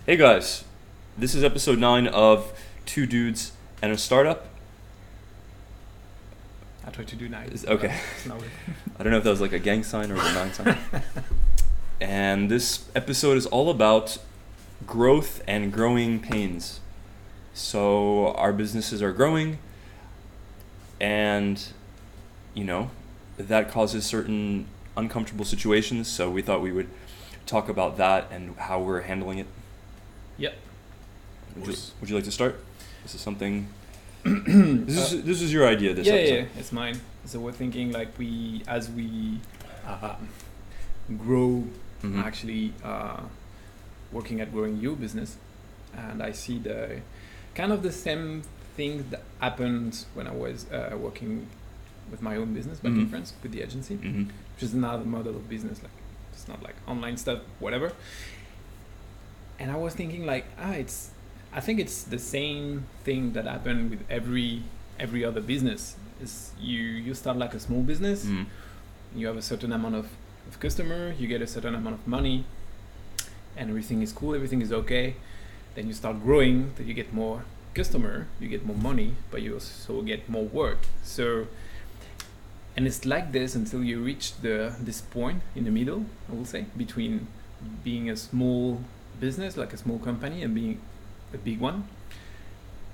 Hey guys, this is episode 9 of Two Dudes and a Startup. I tried to do 9. Okay. I don't know if that was like a gang sign or a 9 sign. And this episode is all about growth and growing pains. So our businesses are growing and, that causes certain uncomfortable situations. So we thought we would talk about that and how we're handling it. Yep. Would you like to start? This is something. This is your idea. This episode. Yeah, it's mine. So we're thinking like as we grow, actually working at growing your business, and I see the kind of the same thing that happened when I was working with my own business back in France with the agency, which is another model of business. Like it's not like online stuff, whatever. And I was thinking like, I think it's the same thing that happened with every other business. Is you start like a small business, you have a certain amount of customer, you get a certain amount of money, and everything is cool, everything is okay. Then you start growing, then you get more customer, you get more money, but you also get more work. So, and it's like this until you reach this point in the middle, I will say, between being a small business, like a small company, and being a big one.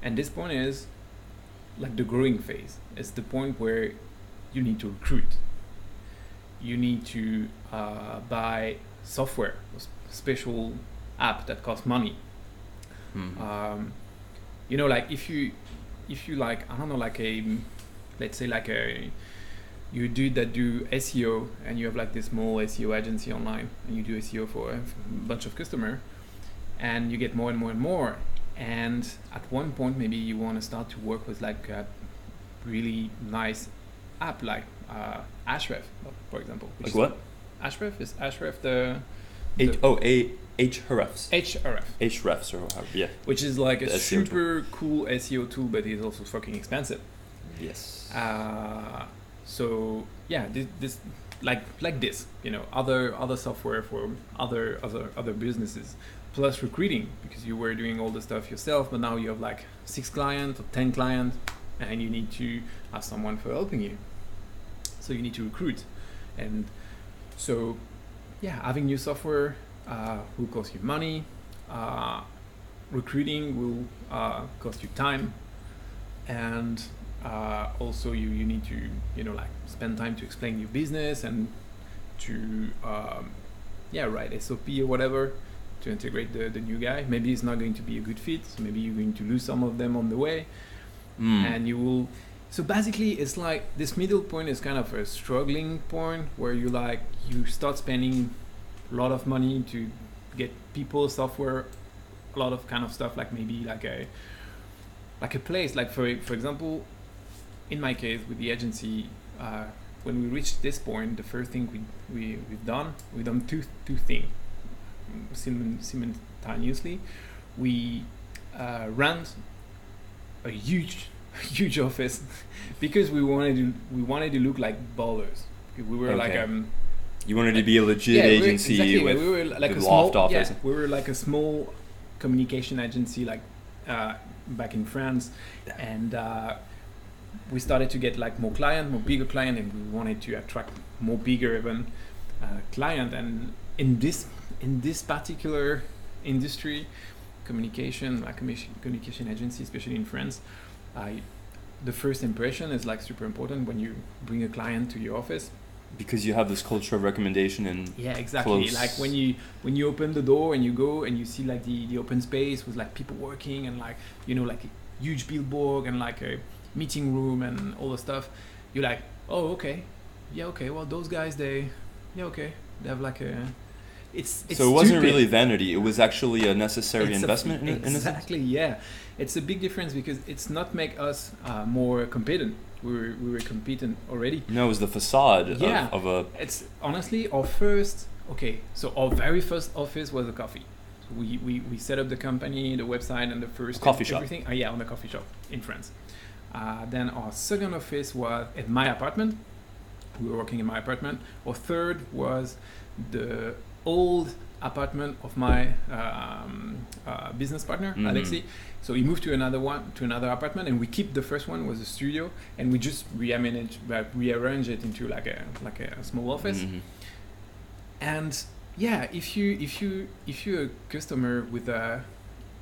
And this point is like the growing phase. It's the point where you need to recruit. You need to buy software, special app that costs money. Like if you like, I don't know, like let's say like you do SEO, and you have like this small SEO agency online, and you do SEO for a bunch of customers, and you get more and more and more. And at one point, maybe you want to start to work with like a really nice app, like Ahrefs, for example. Like what? Ahrefs is the Ahrefs. Ahrefs or however, yeah. Which is like a SEO super cool SEO tool, but it's also fucking expensive. Yes. So yeah, this like this, other software for other businesses, plus recruiting, because you were doing all the stuff yourself, but now you have like 6 clients or 10 clients, and you need to have someone for helping you. So you need to recruit, and so yeah, having new software will cost you money. Recruiting will cost you time, and also you need to like spend time to explain your business and to write SOP or whatever to integrate the new guy. Maybe it's not going to be a good fit, so maybe you're going to lose some of them on the way, and you will. So basically it's like this middle point is kind of a struggling point where you start spending a lot of money to get people, software, a lot of kind of stuff, like maybe like a place, like for example, in my case with the agency, when we reached this point, the first thing we've done two things simultaneously. We ran a huge office because we wanted to look like ballers. We were like you wanted to be a legit agency with we were like a small loft office. Yeah, we were like a small communication agency, like back in France, and we started to get like more bigger client, and we wanted to attract more bigger even client. And in this particular industry, communication agency, especially in France, the first impression is like super important when you bring a client to your office, because you have this culture of recommendation and exactly close. Like when you open the door and you go and you see like the open space with like people working and like like a huge billboard and like a meeting room and all the stuff, you're like, oh okay, well those guys they have like a it's so it wasn't stupid. Really vanity, it was actually a necessary investment in a sense. Exactly, yeah. It's a big difference because it's not make us more competent. We were competent already. No, it was the facade of a... It's honestly our very first office was a coffee. So we set up the company, the website, and the first... Coffee shop. Everything. On the coffee shop in France. Then our second office was at my apartment. We were working in my apartment. Our third was the old apartment of my business partner, Alexi. So he moved to another apartment, and we keep the first one was a studio, and we just rearrange it into like a small office. And yeah, if you're a customer with a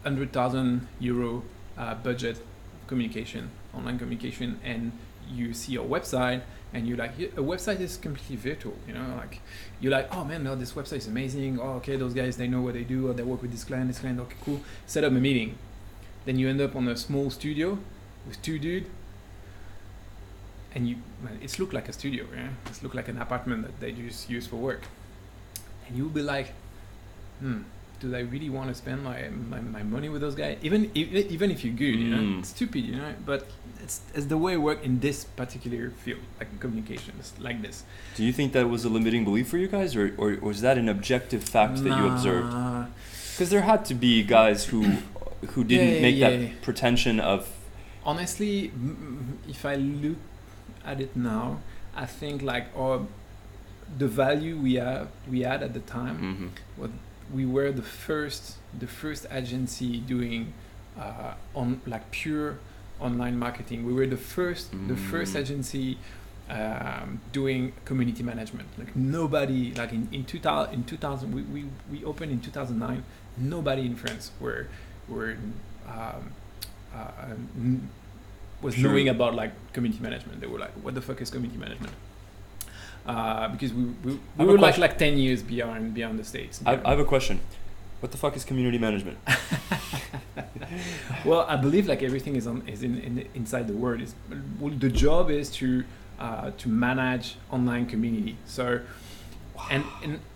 €100,000 budget communication, online communication, and you see your website and you're like, a website is completely virtual, you know, like you're like, oh man, no, this website is amazing. Oh, okay, those guys, they know what they do, or they work with this client, okay, cool. Set up a meeting. Then you end up on a small studio with two dudes, and it's look like a studio, yeah? It's look like an apartment that they just use for work. And you'll be like, do I really want to spend my money with those guys? Even if you're good, you know, it's stupid, you know. But it's the way it works in this particular field, like communications, like this. Do you think that was a limiting belief for you guys, or was that an objective fact that you observed? Because there had to be guys who didn't make that pretension of. Honestly, if I look at it now, I think like the value we had at the time was. We were the first agency doing on like pure online marketing. We were the first agency doing community management. Like nobody, like in 2000 we opened in 2009. Nobody in France was knowing about like community management. They were like, what the fuck is community management? Because we were like 10 years beyond the States. I have a question. What the fuck is community management? Well, I believe like everything is inside the word. The job is to manage online community. So, and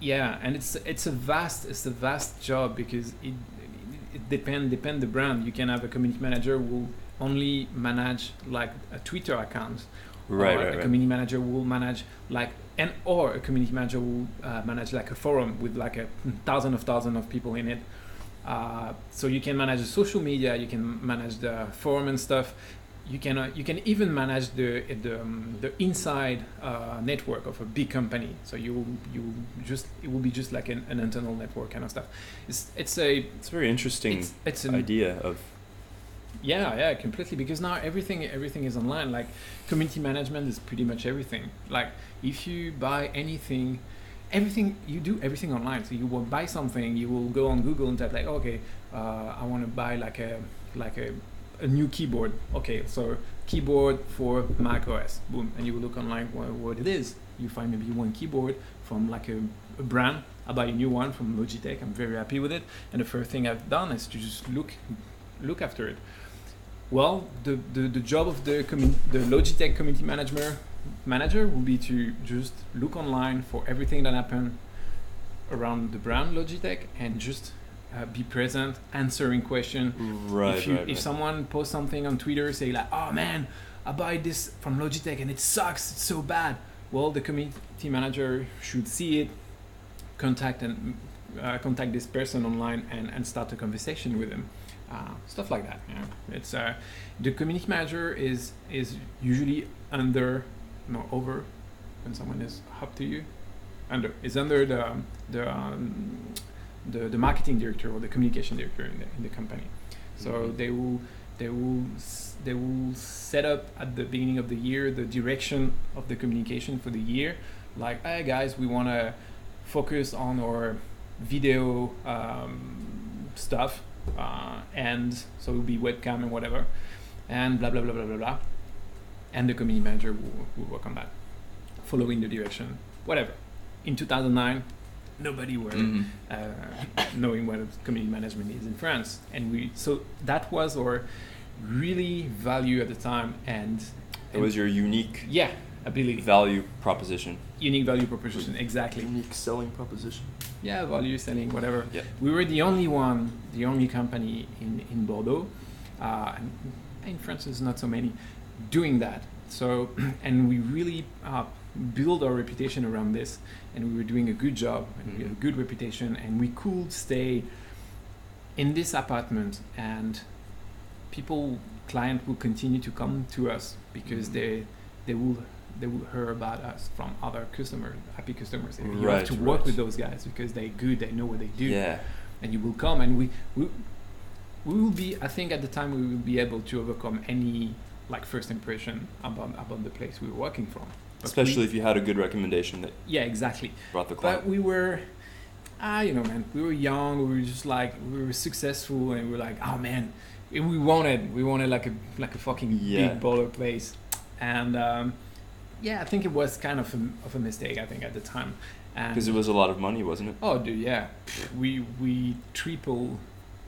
it's a vast job, because it depend the brand. You can have a community manager who will only manage like a Twitter account. A community manager will manage or a community manager will manage like a forum with like thousands of people in it. So you can manage the social media, you can manage the forum and stuff. You can even manage the inside network of a big company. So it will be just like an internal network kind of stuff. It's very interesting. It's an idea of. Yeah, completely. Because now everything is online. Like community management is pretty much everything. Like if you buy anything, you do everything online. So you will buy something, you will go on Google and type like, okay, I want to buy like a new keyboard. Okay, so keyboard for Mac OS. Boom, and you will look online what it is. You find maybe one keyboard from like a brand. I buy a new one from Logitech. I'm very happy with it. And the first thing I've done is to just look after it. Well, the job of the Logitech community manager will be to just look online for everything that happened around the brand Logitech, and just be present, answering questions. If someone posts something on Twitter, say like, oh man, I buy this from Logitech and it sucks, it's so bad. Well, the community manager should see it, contact this person online and start a conversation with them. Stuff like that. You know? It's the community manager is usually over when someone is up to you. Under the marketing director or the communication director in the company. So they will set up at the beginning of the year the direction of the communication for the year. Like, hey guys, we want to focus on our video stuff. And so it will be webcam and whatever, and blah blah blah blah blah blah, and the community manager will work on that, following the direction, whatever. In 2009, nobody were knowing what community management is in France, and so that was our really value at the time, and it was your unique ability, value proposition. Unique value proposition, exactly. Unique selling proposition. Yeah, value selling, whatever. Yeah. We were the only company in Bordeaux, and in France there's not so many doing that. So, and we really build our reputation around this, and we were doing a good job, and we had a good reputation, and we could stay in this apartment, and client will continue to come to us because they will they will hear about us from other customers, happy customers. And you Right, have to work right. with those guys because they're good, they know what they do. Yeah. And you will come, and we will be, I think at the time, we will be able to overcome any like first impression about the place we were working from. But Especially if you had a good recommendation that yeah, exactly. brought the client. But we were, you know, man, we were young. We were just like, we were successful, and we were like, oh man, we wanted like a fucking Yeah. big baller place, and yeah, I think it was kind of a mistake. I think at the time, Because it was a lot of money, wasn't it? oh dude, yeah, we tripled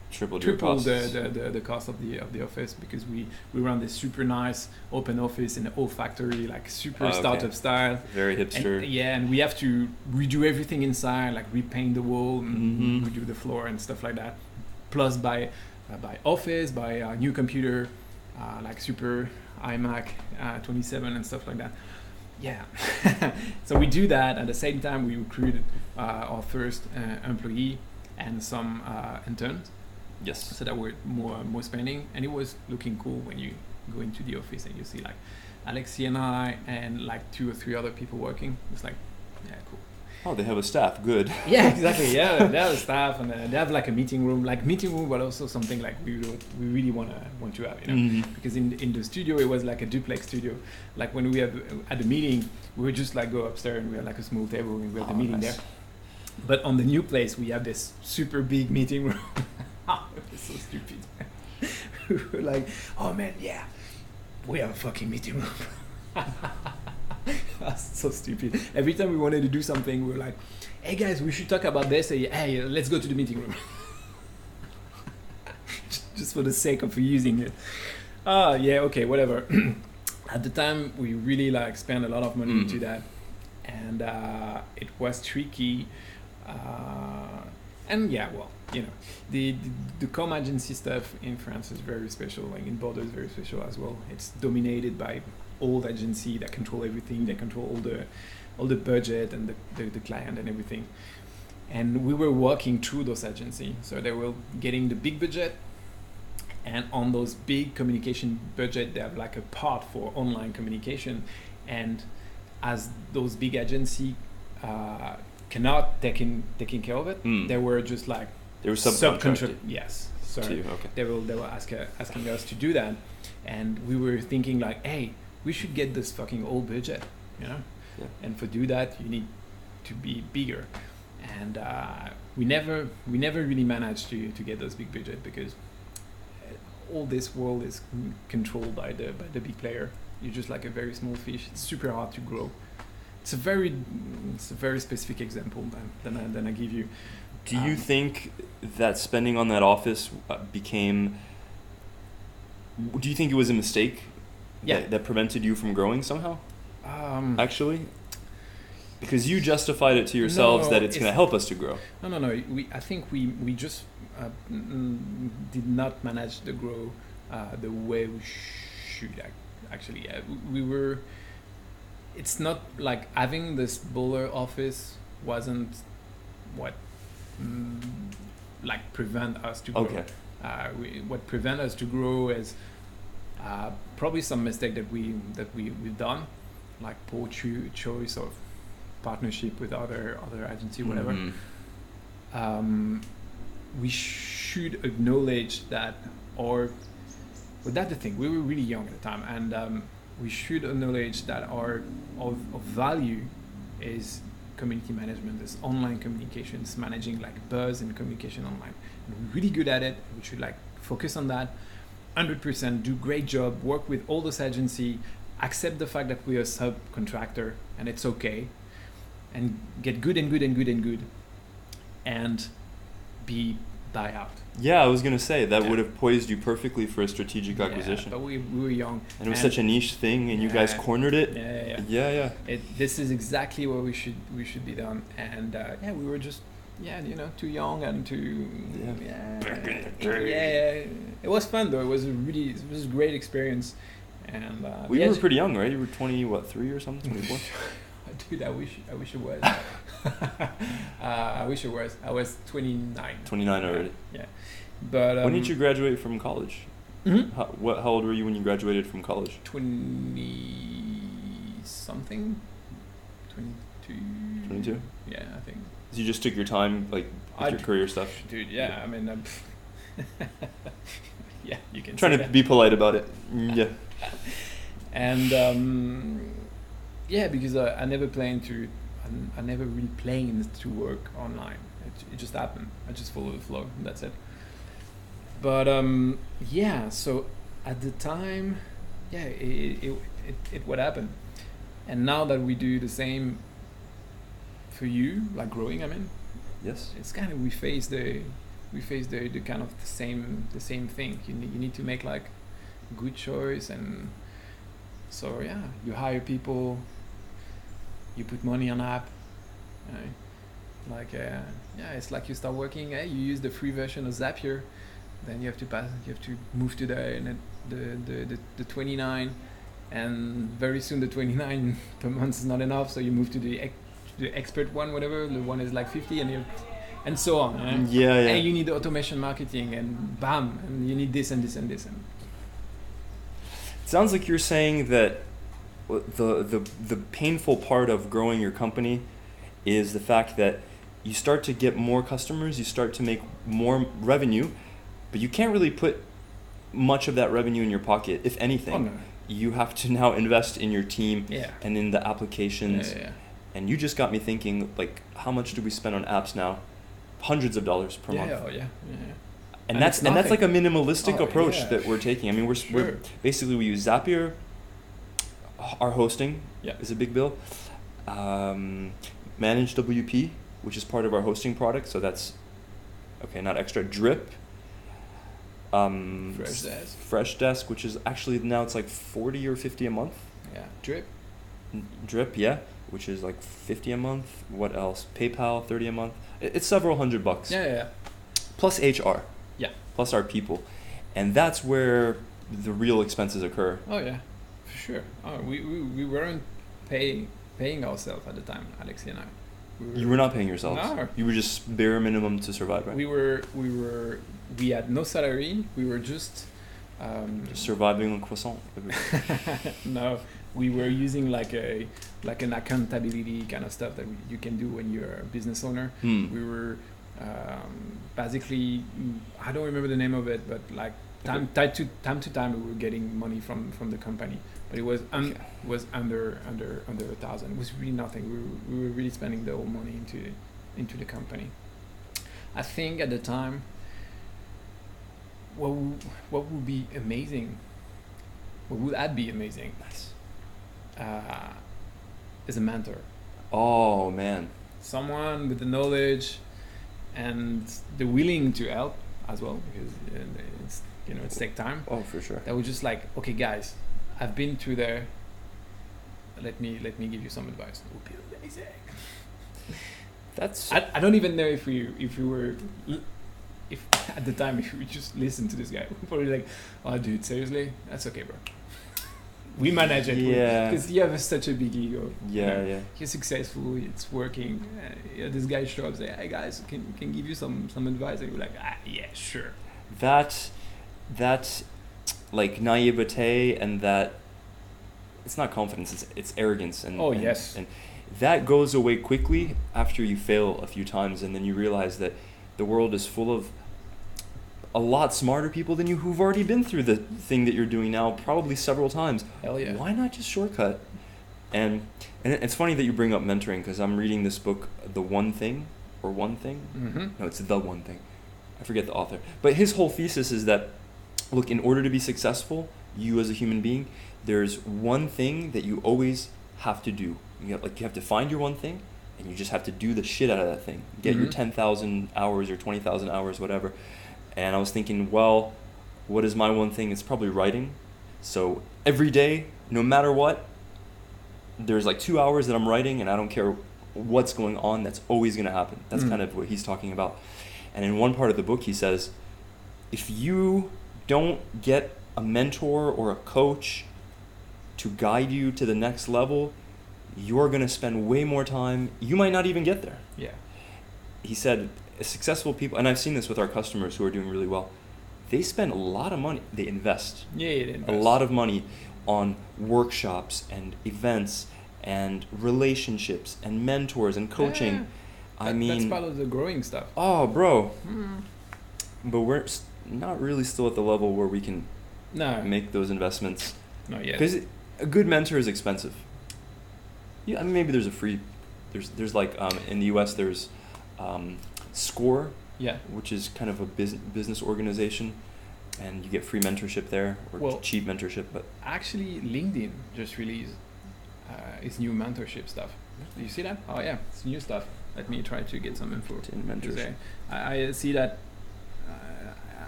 Tripled your costs. the cost of the office, because we run this super nice open office in the old factory, like super Okay. startup style. Very hipster. And, yeah, and we have to redo everything inside, like repaint the wall, and Mhm. redo the floor and stuff like that. Plus by office, by a new computer, like super iMac 27 and stuff like that. Yeah. So we do that at the same time. We recruited our first employee and some interns, Yes. so that we're more spending, and it was looking cool when you go into the office and you see like Alexi and I and like 2 or 3 other people working. It's like, yeah, cool. Oh, they have a staff. Good. Yeah, exactly. Yeah, they have a staff, and they have like a meeting room, but also something like we really want to have, you know. Mhm. Because in the studio it was like a duplex studio. Like when we had at the meeting, we would just like go upstairs and we had like a small table and we had the Oh, meeting nice. there. But on the new place, we have this super big meeting room. It was so stupid. We were like, oh man, yeah, we have a fucking meeting room. That's so stupid. Every time we wanted to do something, we were like, hey guys, we should talk about this. Hey, let's go to the meeting room. Just for the sake of using it. Yeah, okay, whatever. At the time, we really like spent a lot of money into that, and it was tricky. And yeah, well, you know, the com agency stuff in France is very special. Like in Bordeaux is very special as well. It's dominated by old agency that control everything. They control all the budget and the client and everything. And we were working through those agencies, so they were getting the big budget. And on those big communication budget, they have like a part for online communication. And as those big agency cannot taking care of it, they were just like They were subcontracted. Yes, so To you, okay. they were asking us to do that, and we were thinking like, hey, we should get this fucking old budget, you know. Yeah. And for do that, you need to be bigger, and we never really managed to get those big budget, because all this world is controlled by the big player. You're just like a very small fish. It's super hard to grow. It's a very specific example than I give you. Do you think that spending on that office became? Do you think it was a mistake? Yeah. That prevented you from growing somehow? Actually, Actually, because you justified it to yourselves No, that it's going to it's- help us to grow. no. I think we just did not manage to grow the way we should. Actually, yeah, we were. It's not like having this bowler office wasn't what like prevent us to grow. Okay. What prevent us to grow is probably some mistake that we've done, like poor choice of partnership with other agency, whatever. Mhm. We should acknowledge that, but that's the thing. We were really young at the time, and we should acknowledge that our of value is community management, is online communications, managing like buzz and communication online. And we're really good at it. We should like focus on that 100%, do great job, work with all those agency, accept the fact that we're a subcontractor and it's okay, and get good and be buy out. Yeah, I was going to say that Yeah. would have poised you perfectly for a strategic acquisition. Yeah, but we were young. And it was such a niche thing, and you guys Yeah. cornered it. Yeah. Yeah. This is exactly what we should be done. And we were just too young and too It was fun though. It was a great experience. And Well, you were pretty young, right? You were 3 or something, 24? Dude, I wish it was. I wish it was. I was 29. 29 already. Yeah. But When did you graduate from college? Mhm. How old were you when you graduated from college? 23. something, 22. 22? Yeah, I think. So you just took your time, like, with your career stuff? Dude, yeah, I mean, yeah, you can Trying say to that. be polite about it. Yeah. And yeah, because I never planned to, I never really planned to work online. It just happened. I just followed the flow. That's it. But yeah, so at the time, yeah, it what happened. And now that we do the same for you, like growing, I mean, Yes. it's kind of we face the kind of the same thing. You need to make like good choice, and so yeah, you hire people, you put money on app, right? Like yeah, it's like you start working. You use the free version of Zapier, then you have to move to the 29, and very soon the 29 per month is not enough, so you move to the expert one, whatever. The one is like 50, and so on. Yeah. And you need the automation marketing, and bam, and you need this and this and this. And It sounds like you're saying that the painful part of growing your company is the fact that you start to get more customers, you start to make more revenue, but you can't really put much of that revenue in your pocket, if anything. oh no, You have to now invest in your team yeah, and in the applications. yeah. And you just got me thinking, like, how much do we spend on apps now? Hundreds of dollars per month. Oh yeah. And And that's it's like a nothing. minimalistic Oh, approach yeah. that we're taking. I mean, we're Sure. basically, we use Zapier. Our hosting Yeah. is a big bill. Manage WP, which is part of our hosting product. So that's okay, not extra. Drip. Fresh Desk, which is actually now it's like 40 or 50 a month. Yeah, drip. Drip, yeah, which is like 50 a month. What else? PayPal, 30 a month. It's several $100. Yeah. Plus HR. Yeah. Plus our people. And that's where the real expenses occur. Oh yeah, for sure. Oh, we weren't paying ourselves at the time, Alexi and I. You were not paying yourselves. No. You were just bare minimum to survive, right? We had no salary. We were just Surviving on croissant. no, we were using like an accountability kind of stuff that you can do when you're a business owner. We were basically, I don't remember the name of it, but like time to time we were getting money from the company, but it was was under 1,000. It was really nothing. We were really spending the whole money into the company. I think at the time, what would be amazing? What would that be amazing? Nice. Is a mentor. Oh man. Someone with the knowledge and the willing to help as well, because it's take time. Oh, for sure. That was just like, okay guys, I've been through there. Let me give you some advice. It would be amazing. That's. I don't even know if we were at the time if we just listened to this guy, we're probably like, oh dude, seriously, that's okay, bro. We manage it. Yeah. Because you have such a big ego. Yeah. You're successful. It's working. This guy shows up, say, "Hey guys, can give you some advice." And you're like, yeah, sure. That like naivete and that it's not confidence. It's arrogance and. Oh and, yes. And that goes away quickly after you fail a few times, and then you realize that the world is full of a lot smarter people than you who've already been through the thing that you're doing now probably several times. Hell yeah. Why not just shortcut? And it's funny that you bring up mentoring, because I'm reading this book, The One Thing, or One Thing? Mm-hmm. No, it's The One Thing. I forget the author. But his whole thesis is that, look, in order to be successful, you as a human being, there's one thing that you always have to do. You have to find your one thing, and you just have to do the shit out of that thing. Get your 10,000 hours or 20,000 hours, whatever. And I was thinking, well, what is my one thing? It's probably writing. So every day, no matter what, there's like 2 hours that I'm writing, and I don't care what's going on, that's always going to happen. That's kind of what he's talking about. And in one part of the book, he says, if you don't get a mentor or a coach to guide you to the next level, you're going to spend way more time. You might not even get there. Yeah. He said, successful people, and I've seen this with our customers who are doing really well, they spend a lot of money. They invest Yeah, a lot of money on workshops and events and relationships and mentors and coaching. Yeah. I mean, that's part of the growing stuff. Oh, bro. But we're not really still at the level where we can make those investments. Not yet. Because a good mentor is expensive. Yeah, I mean, maybe there's a free. There's like in the U.S. there's Score. Yeah. Which is kind of a business organization, and you get free mentorship there, or cheap mentorship. But actually, LinkedIn just released its new mentorship stuff. Do you see that? Oh yeah, it's new stuff. Let me try to get some info. In mentorship. I see that.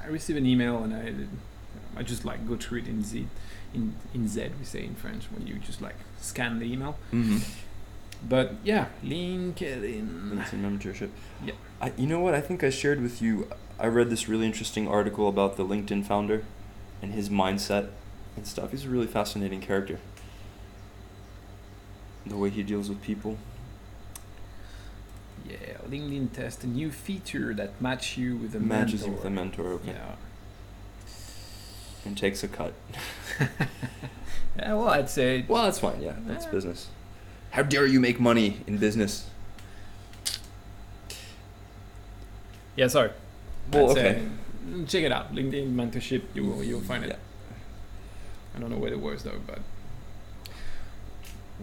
I received an email and I just like go through it in Z we say in French when you just like scan the email. Mm-hmm. But yeah, LinkedIn mentorship. Yeah. You know what? I think I shared with you. I read this really interesting article about the LinkedIn founder and his mindset and stuff. He's a really fascinating character. The way he deals with people. Yeah, LinkedIn test a new feature that matches you with a mentor. Okay. Yeah. And takes a cut. Yeah, well, I'd say. Well, that's fine. Yeah, that's business. How dare you make money in business? Yeah, sorry. Well, okay. Check it out. LinkedIn mentorship. You'll find it. Yeah. I don't know where it was though, but.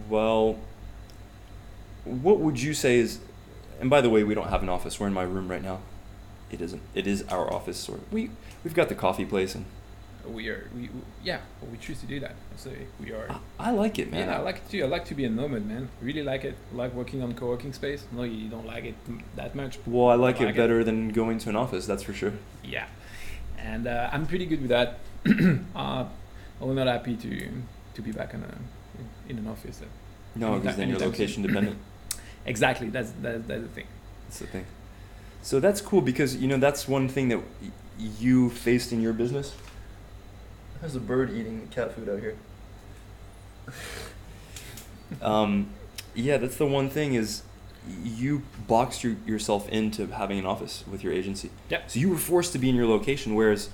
Well, what would you say is? And by the way, we don't have an office. We're in my room right now. It isn't. It is our office. We've got the coffee place and. We choose to do that. So we are. I like it, man. Yeah, I like it too. I like to be a nomad, man. Really like it. I like working on co-working space. No, you don't like it that much. Well, I like it better than going to an office. That's for sure. Yeah, and I'm pretty good with that. I'm not happy to be back in an office. No, because then you're location dependent. Exactly. That's the thing. That's the thing. So that's cool because that's one thing that you faced in your business. There's a bird eating cat food out here. Yeah, that's the one thing is you boxed yourself into having an office with your agency. Yeah. So you were forced to be in your location, whereas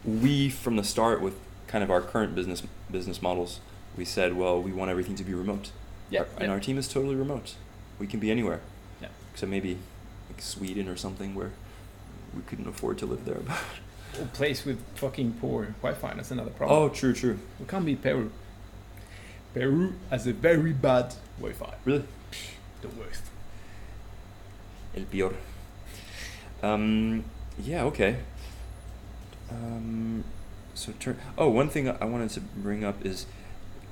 we, from the start, with kind of our current business models, we said, well, we want everything to be remote. Yeah. And our team is totally remote. We can be anywhere. Yeah. Except maybe like Sweden or something where we couldn't afford to live there. A place with fucking poor Wi-Fi, that's another problem. Oh, true. We can't beat Peru. Peru has a very bad Wi-Fi. Really? The worst. El peor. Yeah, okay. One thing I wanted to bring up is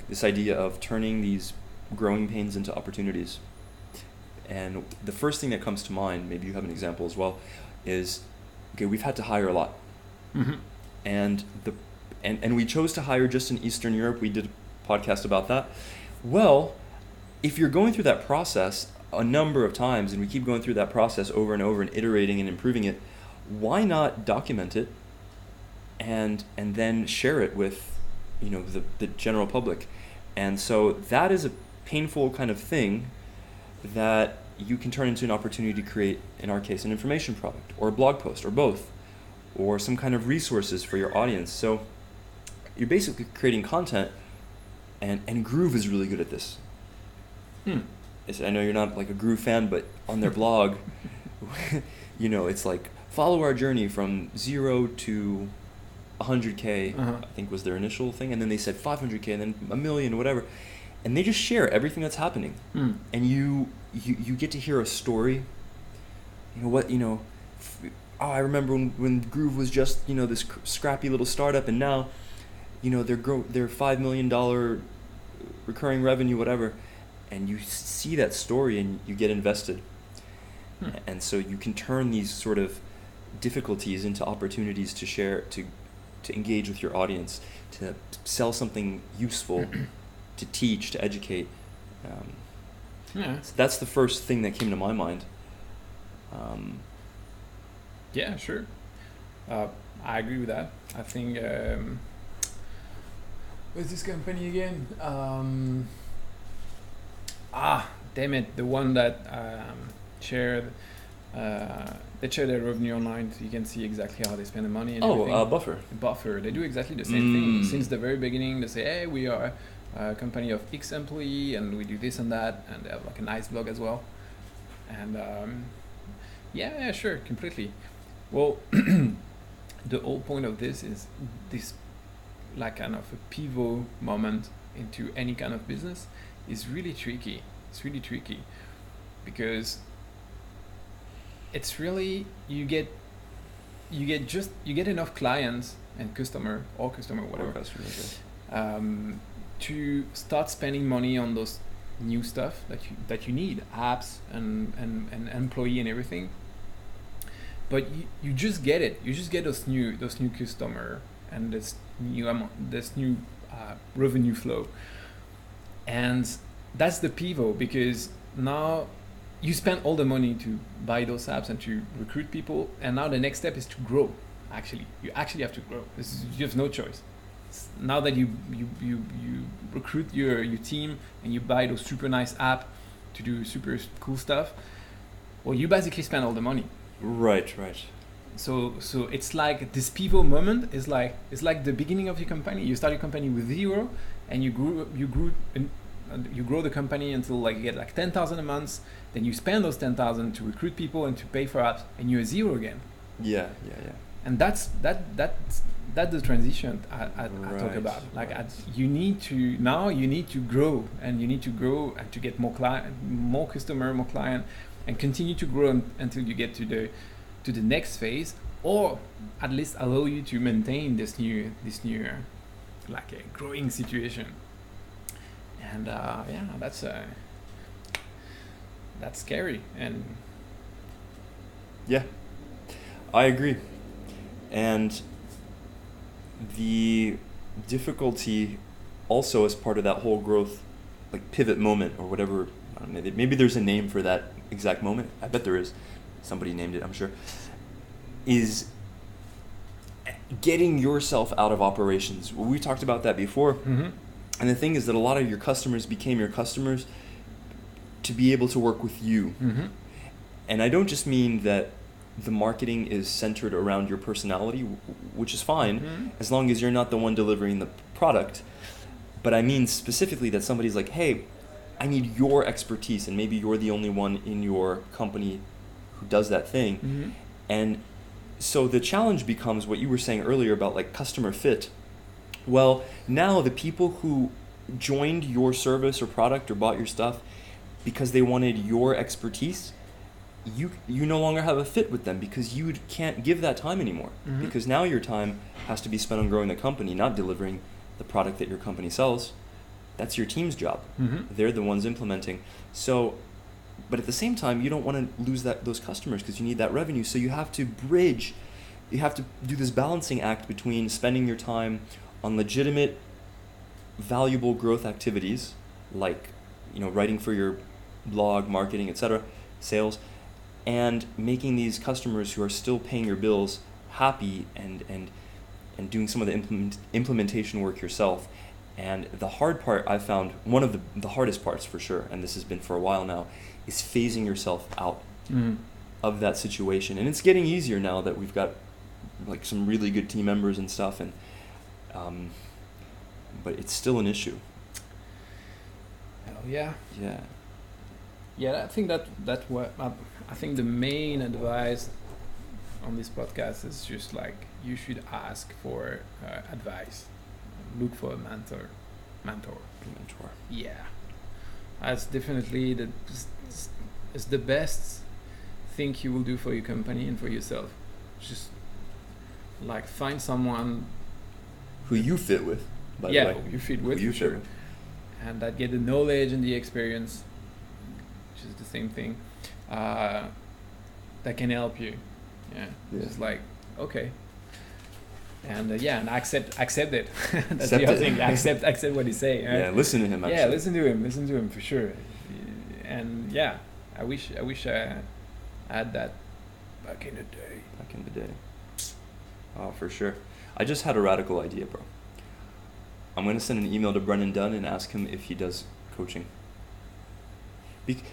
this idea of turning these growing pains into opportunities. And the first thing that comes to mind, maybe you have an example as well, is we've had to hire a lot. Mm-hmm. And we chose to hire just in Eastern Europe. We did a podcast about that. Well, if you're going through that process a number of times, and we keep going through that process over and over and iterating and improving it, why not document it and then share it with the general public? And so that is a painful kind of thing that you can turn into an opportunity to create, in our case, an information product or a blog post or both, or some kind of resources for your audience. So you're basically creating content, and Groove is really good at this. I know you're not like a Groove fan, but on their blog, it's like, follow our journey from 0 to 100K, I think was their initial thing, and then they said 500K, and then a million, whatever. And they just share everything that's happening. And you get to hear a story. I remember when Groove was just, this scrappy little startup, and now, they're $5 million recurring revenue, whatever. And you see that story and you get invested. And so you can turn these sort of difficulties into opportunities to share, to engage with your audience, to sell something useful, to teach, to educate. So that's the first thing that came to my mind. Yeah, sure. I agree with that. I think what's this company again? Damn it, the one that shared they share their revenue online, so you can see exactly how they spend the money and everything. Buffer. Buffer. They do exactly the same thing. Since the very beginning, they say, hey, we are a company of X employee, and we do this and that, and they have like a nice blog as well. And yeah, sure, completely. Well, the whole point of this is this like kind of a pivot moment into any kind of business is really tricky. It's really tricky because it's really you get enough clients and customer whatever customers, to start spending money on those new stuff that you need, apps and employee and everything. But you just get it. You just get those new customer and this new revenue flow, and that's the pivot, because now you spend all the money to buy those apps and to recruit people, and now the next step is to grow. You actually have to grow. You have no choice. Now that you recruit your team and you buy those super nice app to do super cool stuff, well, you basically spend all the money. Right. So it's like this pivot moment is like the beginning of your company. You start your company with 0, and you grow the company until like you get like 10,000 a month. Then you spend those 10,000 to recruit people and to pay for apps, and you're 0 again. Yeah. And that's the transition I talk about. Like you need to grow and to get more customer, more client, and continue to grow until you get to the next phase, or at least allow you to maintain this new like a growing situation. And that's scary. And yeah, I agree. And the difficulty also as part of that whole growth, like pivot moment or whatever, I don't know, maybe there's a name for that exact moment. I bet there is. Somebody named it, I'm sure. Is getting yourself out of operations. We talked about that before. Mm-hmm. And the thing is that a lot of your customers became your customers to be able to work with you. Mm-hmm. And I don't just mean that the marketing is centered around your personality, which is fine, mm-hmm. as long as you're not the one delivering the product. But I mean specifically that somebody's like, hey, I need your expertise, and maybe you're the only one in your company who does that thing. Mm-hmm. And so the challenge becomes what you were saying earlier about like customer fit. Well, now the people who joined your service or product or bought your stuff because they wanted your expertise, you no longer have a fit with them because you can't give that time anymore. Mm-hmm. Because now your time has to be spent on growing the company, not delivering the product that your company sells. That's your team's job. Mm-hmm. They're the ones implementing. So, but at the same time, you don't want to lose those customers because you need that revenue. So you have to bridge. You have to do this balancing act between spending your time on legitimate, valuable growth activities like, writing for your blog, marketing, etc., sales, and making these customers who are still paying your bills happy and doing some of the implementation work yourself. And the hard part I found, one of the hardest parts for sure, and this has been for a while now, is phasing yourself out Mm-hmm. of that situation. And it's getting easier now that we've got like some really good team members and stuff, and but it's still an issue. Hell yeah. Yeah. Yeah, I think that what I think the main advice on this podcast is just like you should ask for advice. Look for a mentor. Yeah, that's definitely it's the best thing you will do for your company and for yourself. Just like find someone Who you fit with, by the way. who you fit with, Who you for fit sure, with. and that get the knowledge and the experience, which is the same thing, that can help you. Yeah. Just like, okay. And and accept it. That's Accept the other it. thing. Accept what he's saying. Right? Yeah, listen to him. Actually. Yeah, listen to him for sure. And yeah, I wish I had that back in the day. Oh, for sure. I just had a radical idea, bro. I'm gonna send an email to Brennan Dunn and ask him if he does coaching.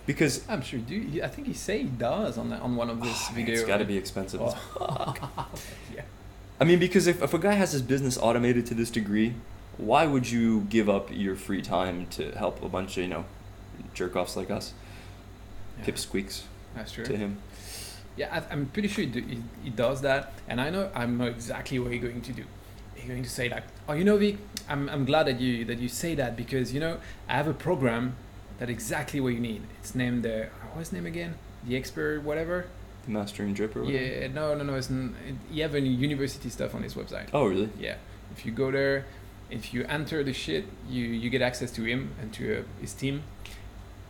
Because I'm sure. I think he does on one of his videos. It's got to be expensive. Oh. Yeah. I mean, because if a guy has his business automated to this degree, why would you give up your free time to help a bunch of jerk-offs like us? Yeah. Pipsqueaks That's true. to him. Yeah, I'm pretty sure he does that, and I know exactly what he's going to do. He's going to say like, oh, Vic, I'm glad that you say that, because I have a program that exactly what you need. It's named what's his name again? The expert whatever. The Mastering Drip or whatever? Yeah, no. You have any university stuff on his website. Oh, really? Yeah. If you go there, if you enter the shit, you get access to him and to his team.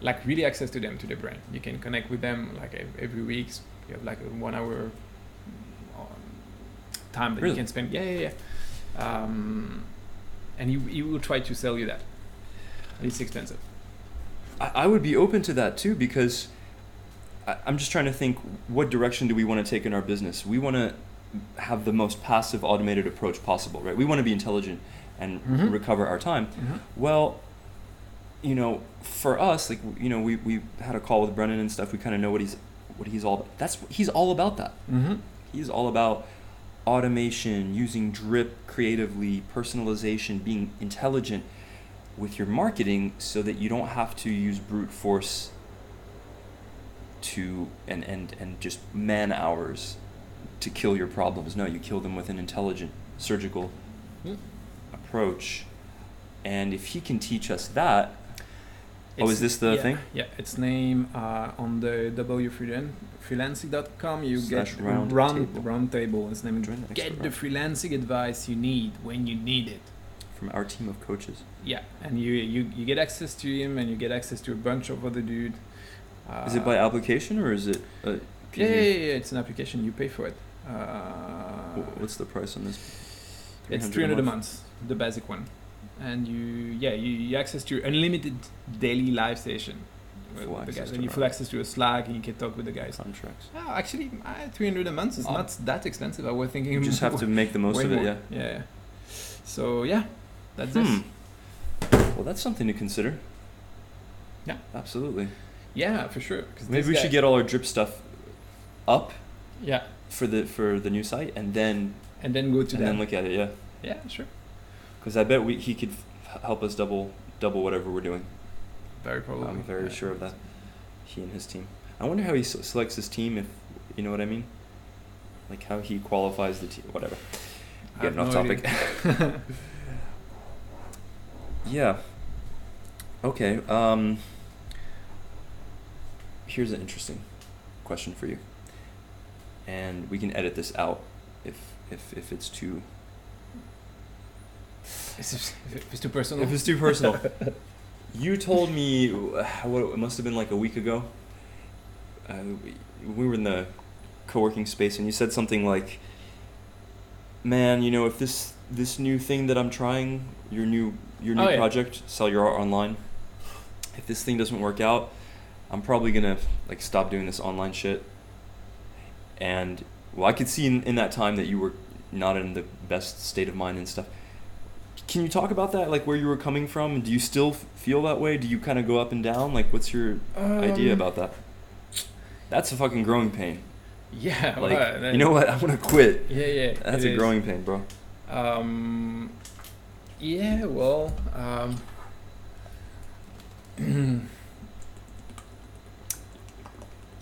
Like really access to them, to the brand. You can connect with them like every week. You have like a 1 hour time that Really? you can spend. Yeah. And he will try to sell you that. And it's expensive. I would be open to that too, because I'm just trying to think, what direction do we want to take in our business? We want to have the most passive automated approach possible, right? We want to be intelligent and recover our time. Well, for us, like, we had a call with Brennan and stuff. We kind of know what he's all about. He's all about that. He's all about automation, using drip creatively, personalization, being intelligent with your marketing so that you don't have to use brute force to and just man hours to kill your problems. No, you kill them with an intelligent surgical approach. And if he can teach us that, is this the thing? Yeah, it's name on the freelancing.com. You get round table. It's named Get the Freelancing Advice You Need When You Need It. From our team of coaches. Yeah, and you get access to him, and you get access to a bunch of other dudes. Is it by application, or is it? Yeah, it's an application. You pay for it. What's the price on this? It's $300 a month, the basic one, and you access to unlimited daily live session with the guys, and you full access to a Slack, and you can talk with the guys. Contracts. Oh, actually, $300 a month is not that expensive. I was thinking you just have to make the most of it. More. Yeah. So yeah, that's this. Well, that's something to consider. Yeah, absolutely. Yeah, for sure. Maybe we should get all our drip stuff up. Yeah. For the new site, and then go to then look at it. Yeah. Yeah, sure. Because I bet he could help us double whatever we're doing. Very probably. I'm very sure of that. He and his team. I wonder how he selects his team. If you know what I mean. Like how he qualifies the team. Whatever. Getting off topic. Yeah. Okay. Here's an interesting question for you, and we can edit this out if it's too. If it's too personal. If it's too personal. You told me it must have been like a week ago. We were in the co-working space, and you said something like, "Man, if this new thing that I'm trying, your new project, sell your art online, if this thing doesn't work out, I'm probably gonna like stop doing this online shit." And I could see in that time that you were not in the best state of mind and stuff. Can you talk about that, like where you were coming from? Do you still feel that way? Do you kind of go up and down? Like, what's your idea about that? That's a fucking growing pain. Yeah. Like, you know what? I want to quit. Yeah. That's a growing pain, bro. Yeah. Well.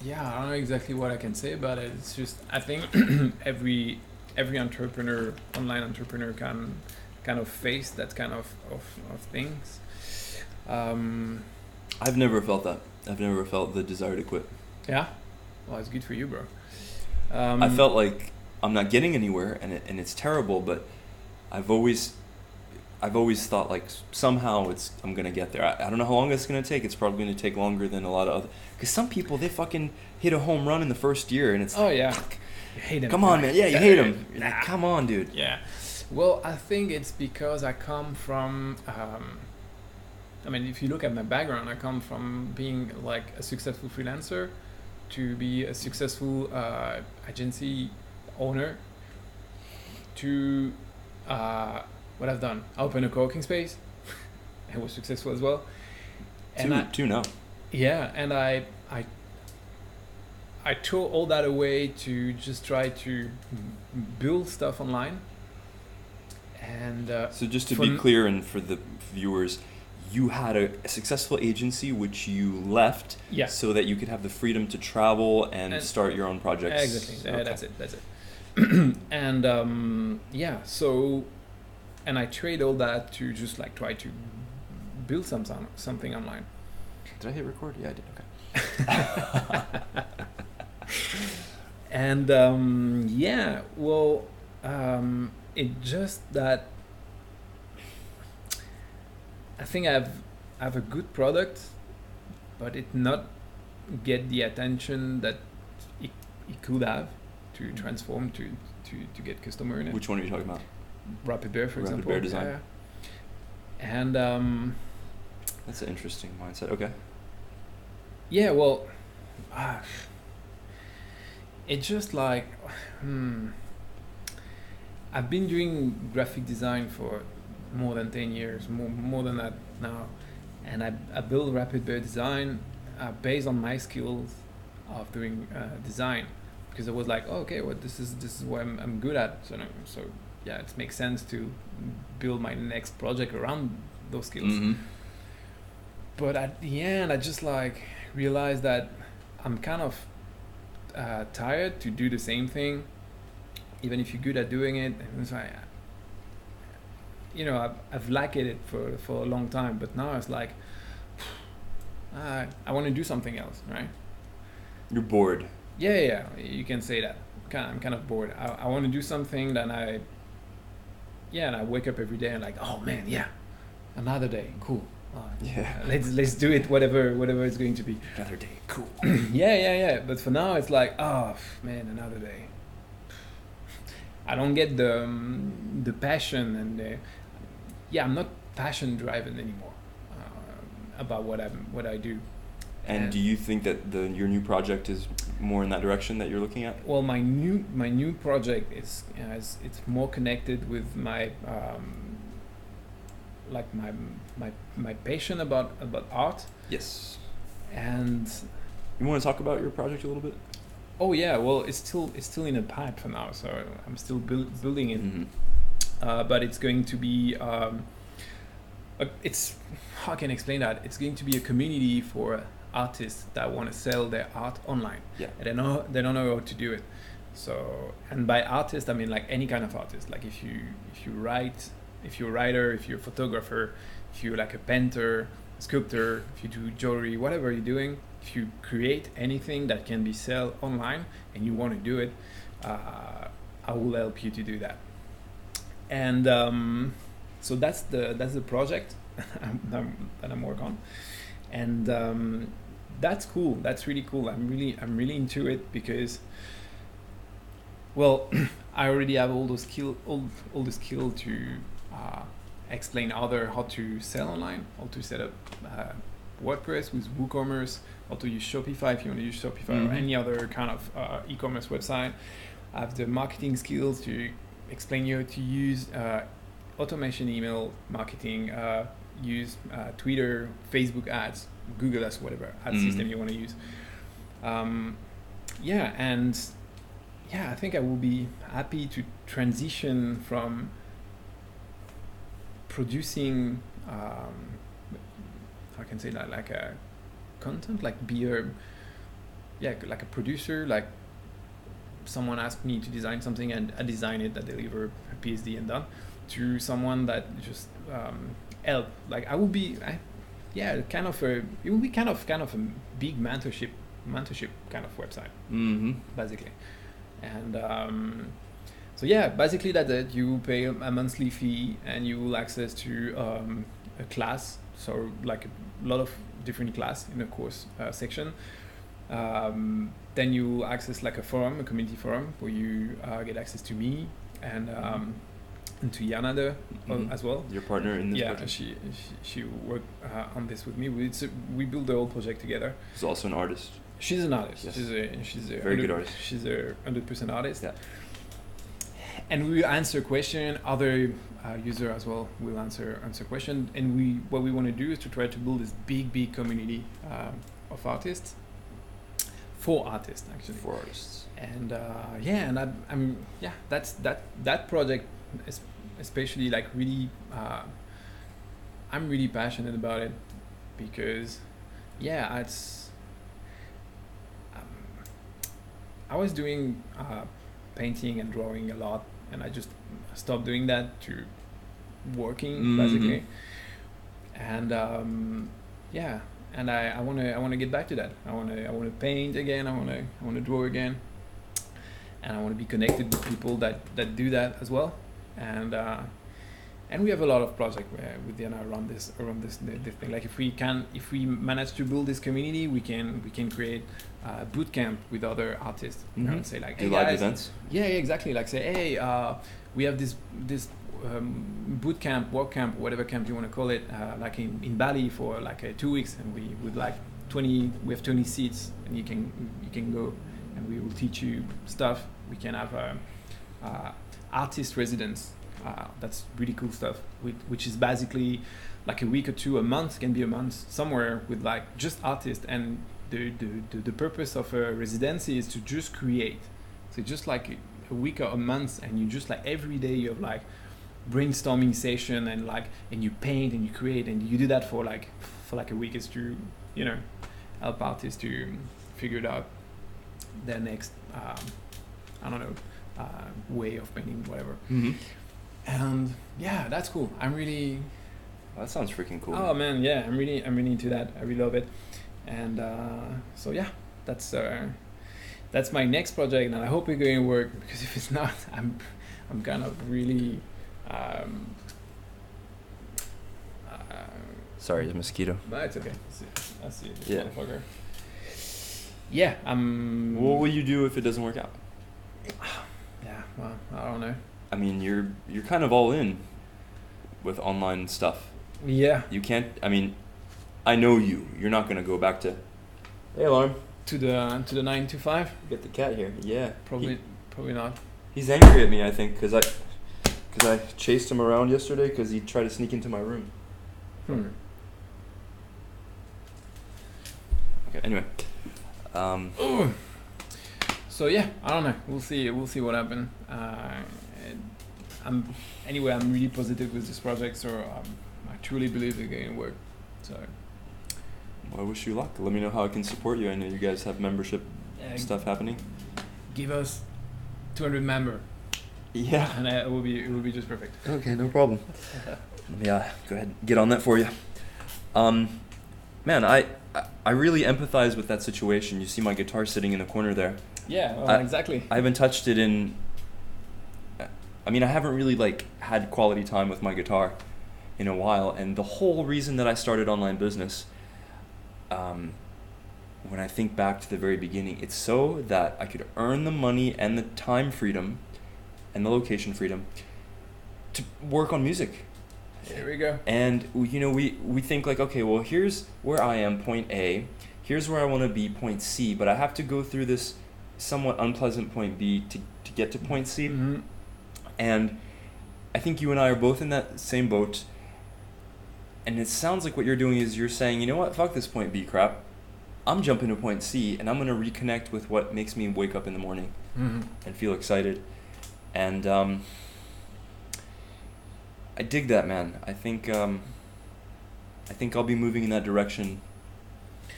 Yeah, I don't know exactly what I can say about it. It's just, I think every entrepreneur, online entrepreneur, can kind of face that kind of things. I've never felt that. I've never felt the desire to quit. Yeah? Well, it's good for you, bro. I felt like I'm not getting anywhere, and it's terrible, but I've always thought like somehow I'm gonna get there. I don't know how long it's gonna take. It's probably gonna take longer than a lot of other. Because some people, they fucking hit a home run in the first year, and it's yeah, you hate them. Come on, man. Yeah, you hate them. You're like, come on, dude. Yeah. Well, I think it's because I come from. I mean, if you look at my background, I come from being like a successful freelancer to be a successful agency owner to what I've done. I opened a co-working space. I was successful as well. And two now. Yeah, and I threw all that away to just try to build stuff online. And so just to be clear, and for the viewers, you had a successful agency which you left so that you could have the freedom to travel and start your own projects. Exactly. Okay. That's it. And so, and I trade all that to just like try to build something online. Did I hit record? Yeah, I did. Okay. And it just that I think I have a good product, but it not get the attention that it could have to transform to get customer in it. Which one are you talking about? Rapid Bear, for example. Rapid Bear design. Yeah. And that's an interesting mindset. Okay. Yeah, well, it's just like I've been doing graphic design for more than 10 years, more than that now, and I build Rapid Bear design based on my skills of doing design, because I was like, this is what I'm good at, so yeah, it makes sense to build my next project around those skills. Mm-hmm. But at the end, I just like realized that I'm kind of tired to do the same thing, even if you're good at doing it. And so I've liked it for a long time, but now it's like I want to do something else, right? You're bored. Yeah, you can say that. I'm kind of bored. I want to do something that and I wake up every day and like, oh man, yeah, another day, cool. Let's do it, whatever it's going to be. Another day, cool. Yeah. But for now, it's like, oh man, another day. I don't get the passion and I'm not passion driven anymore about what I do. And do you think that your new project is more in that direction that you're looking at? Well, my new project is it's more connected with my my passion about art. Yes. And you want to talk about your project a little bit? Oh yeah, well it's still in a pipe for now, so I'm still building it. Mm-hmm. But it's going to be it's, how can I explain that? It's going to be a community for artists that want to sell their art online. Yeah. And they don't know how to do it. So, and by artist I mean like any kind of artist. Like if you write, if you're a writer, if you're a photographer, if you're like a painter, a sculptor, if you do jewelry, whatever you're doing, if you create anything that can be sold online and you want to do it, I will help you to do that. And so that's the project that I'm working on, and that's cool. That's really cool. I'm really into it because, well, I already have all the skill to explain how to sell online, how to set up WordPress with WooCommerce, how to use Shopify if you want to use Shopify, or any other kind of e-commerce website. I have the marketing skills to explain you how to use automation email marketing, use Twitter, Facebook ads, Google ads, whatever ad system you want to use. I think I will be happy to transition from producing, how can I say that, like a content, like like a producer, like someone asked me to design something and I design it, I deliver a PSD and done, to someone that just help. Like I will be, it will be kind of a big mentorship kind of website, basically. And basically that you pay a monthly fee and you will access to a class, so like a lot of different class in the course section. Then you access like a community forum, where you get access to me and to Yanada as well. Your partner in this project? Yeah, she worked on this with me. We built the whole project together. She's also an artist. She's an artist. Yes. She's a very good artist. She's a 100% artist. Yeah. And we answer question. Other user as well will answer question. And what we want to do is to try to build this big community of artists. For artists, actually. For artists. And that's that project especially like really, I'm really passionate about it because, yeah, I was doing painting and drawing a lot, and I just stopped doing that to working basically, and yeah, and I wanna get back to that. I wanna paint again. I wanna draw again, and I wanna be connected with people that do that as well, and we have a lot of projects with Diana around this thing. Like if we manage to build this community, we can create a boot camp with other artists. You know, and say like, hey do live guys, events. yeah, exactly. Like say, hey, we have this boot camp, work camp, whatever camp you want to call it, like in Bali for like 2 weeks, and we would like 20. We have 20 seats, and you can go, and we will teach you stuff. We can have artist residence. That's really cool stuff, which is basically like a week or two, a month, can be a month somewhere with like just artists, and the purpose of a residency is to just create. So just like a week or a month, and you just like every day you have like brainstorming session, and you paint and you create, and you do that for like a week, is to, you know, help artists to figure it out their next I don't know way of painting, whatever. And yeah, that's cool. I'm really. That sounds freaking cool. Oh man, yeah, I'm really into that. I really love it, and so yeah, that's my next project, and I hope it's going to work, because if it's not, I'm kind of really. Sorry, the mosquito. No, it's okay. I see it, Yeah. motherfucker. Yeah, What will you do if it doesn't work out? Yeah, well, I don't know. I mean, you're kind of all in with online stuff. Yeah. You can't. I mean, I know you. You're not gonna go back to. Hey, alarm. To the 9 to 5. Get the cat here. Yeah. Probably not. He's angry at me, I think, because I chased him around yesterday because he tried to sneak into my room. Okay. Anyway. So yeah, I don't know. We'll see what happens. I'm really positive with this project, so I truly believe it's going to work. So. Well, I wish you luck. Let me know how I can support you. I know you guys have membership stuff happening. Give us 200 members. Yeah. And it will be just perfect. Okay, no problem. Let me go ahead and get on that for you. Man, I really empathize with that situation. You see my guitar sitting in the corner there. Yeah, well, exactly. I haven't touched it in. I mean, I haven't really like had quality time with my guitar in a while, and the whole reason that I started online business, when I think back to the very beginning, it's so that I could earn the money and the time freedom and the location freedom to work on music. Here we go. And you know, we think like, okay, well, here's where I am, point A, here's where I want to be, point C, but I have to go through this somewhat unpleasant point B to get to point C. Mm-hmm. And I think you and I are both in that same boat. And it sounds like what you're doing is you're saying, you know what, fuck this point B crap. I'm jumping to point C, and I'm going to reconnect with what makes me wake up in the morning and feel excited. And I dig that, man. I think I'll be moving in that direction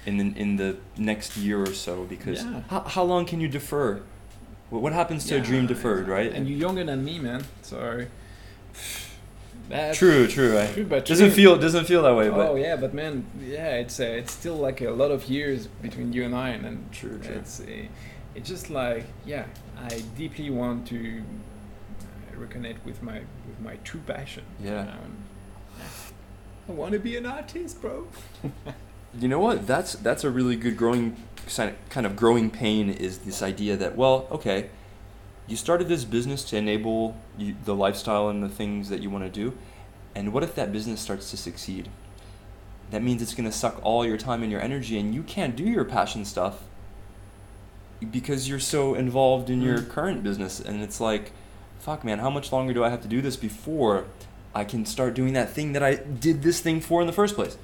in the next year or so, because how long can you defer? What happens to a dream deferred, right? And you're younger than me, man. So true. Right? But doesn't feel that way. But yeah, but man, yeah, it's still like a lot of years between you and I, and true. It's just like, yeah, I deeply want to reconnect with my true passion. Yeah. I want to be an artist, bro. You know what? That's a really good kind of growing pain, is this idea that, well, okay, you started this business to enable the lifestyle and the things that you want to do, and what if that business starts to succeed? That means it's going to suck all your time and your energy, and you can't do your passion stuff because you're so involved in your current business. And it's like, fuck, man, how much longer do I have to do this before I can start doing that thing that I did this thing for in the first place?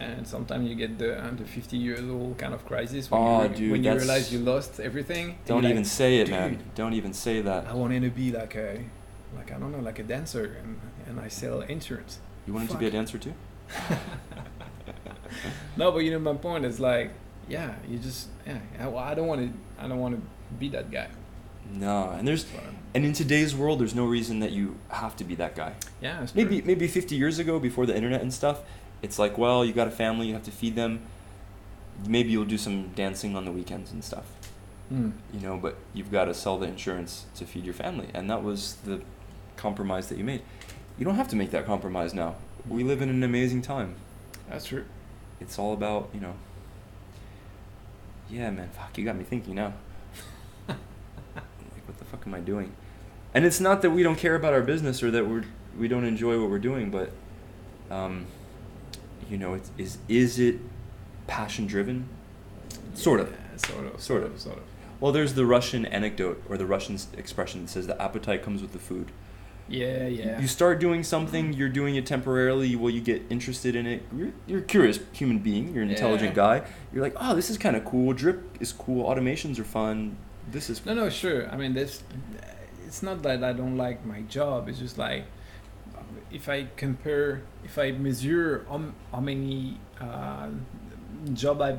And sometimes you get the 50 years old kind of crisis when you realize you lost everything. Don't even say it, man. Don't even say that. I wanted to be like like I don't know, like a dancer, and I sell insurance. You wanted to be a dancer too? No, but you know my point is like, yeah, you just I don't want to be that guy. No, and in today's world, there's no reason that you have to be that guy. Yeah, that's maybe true. maybe 50 years ago, before the internet and stuff, it's like, well, you got a family, you have to feed them. Maybe you'll do some dancing on the weekends and stuff. You know, but you've got to sell the insurance to feed your family, and that was the compromise that you made. You don't have to make that compromise now. We live in an amazing time. That's true. It's all about, you know. Yeah, man, fuck, you got me thinking now. Like, what the fuck am I doing? And it's not that we don't care about our business or that we don't enjoy what we're doing, but you know, is it passion driven? Sort of. Yeah, Sort of. Well, there's the Russian anecdote or the Russian expression that says the appetite comes with the food. Yeah. You start doing something, you're doing it temporarily, well, you get interested in it. You're a curious human being, you're an intelligent guy. You're like, oh, this is kind of cool, drip is cool, automations are fun, this is... No, sure. I mean, it's not that I don't like my job, it's just like, if I measure how many job I've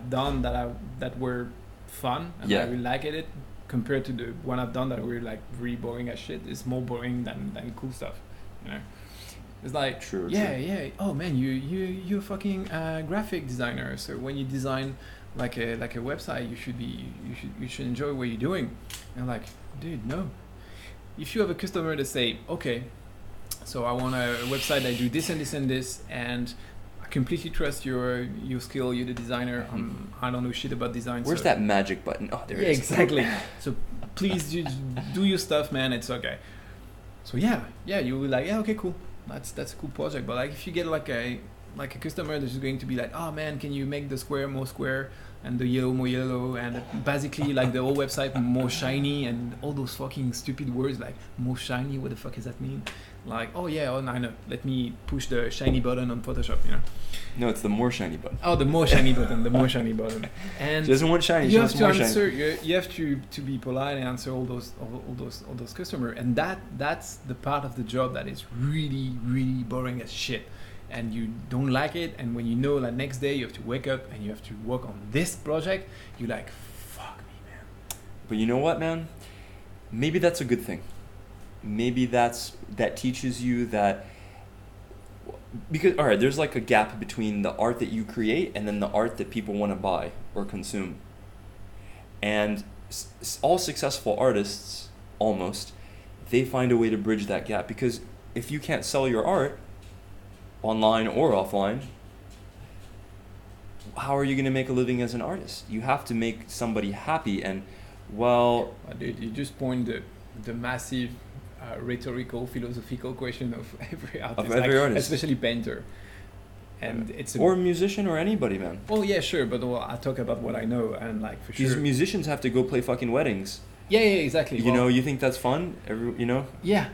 done that were fun and I really liked it, compared to the one I've done that were like really boring as shit, it's more boring than cool stuff, you know. It's like true. Oh man, you're a fucking graphic designer, so when you design like a website, you should enjoy what you're doing. And I'm like, dude, no. If you have a customer that say, okay, so I want a website that do this and this and this, and I completely trust your skill, you're the designer. I don't know shit about design. Where's that magic button? Oh, there it is. Exactly. So please do your stuff, man. It's okay. So yeah, you will like, yeah, okay, cool. That's a cool project. But like, if you get like a customer that's just going to be like, oh man, can you make the square more square and the yellow more yellow, and basically like the whole website more shiny, and all those fucking stupid words like more shiny, what the fuck does that mean? Like, oh yeah, I know, let me push the shiny button on Photoshop, you know. No, it's the more shiny button. Oh, the more shiny button, And she doesn't want shiny, you have to answer you have to be polite and answer all those customers, and that's the part of the job that is really, really boring as shit. And you don't like it, and when you know that next day you have to wake up and you have to work on this project, you're like, fuck me, man. But you know what, man? Maybe that's a good thing. Maybe that teaches you that, because all right, there's like a gap between the art that you create and then the art that people want to buy or consume. And all successful artists, almost, they find a way to bridge that gap, because if you can't sell your art online or offline, how are you going to make a living as an artist? You have to make somebody happy, and well, dude, you just point the massive rhetorical, philosophical question of every artist, especially painter, and or musician or anybody, man. Oh yeah, sure, but I talk about what I know, and like for sure, these musicians have to go play fucking weddings. Yeah, exactly. You know, you think that's fun? You know? Yeah.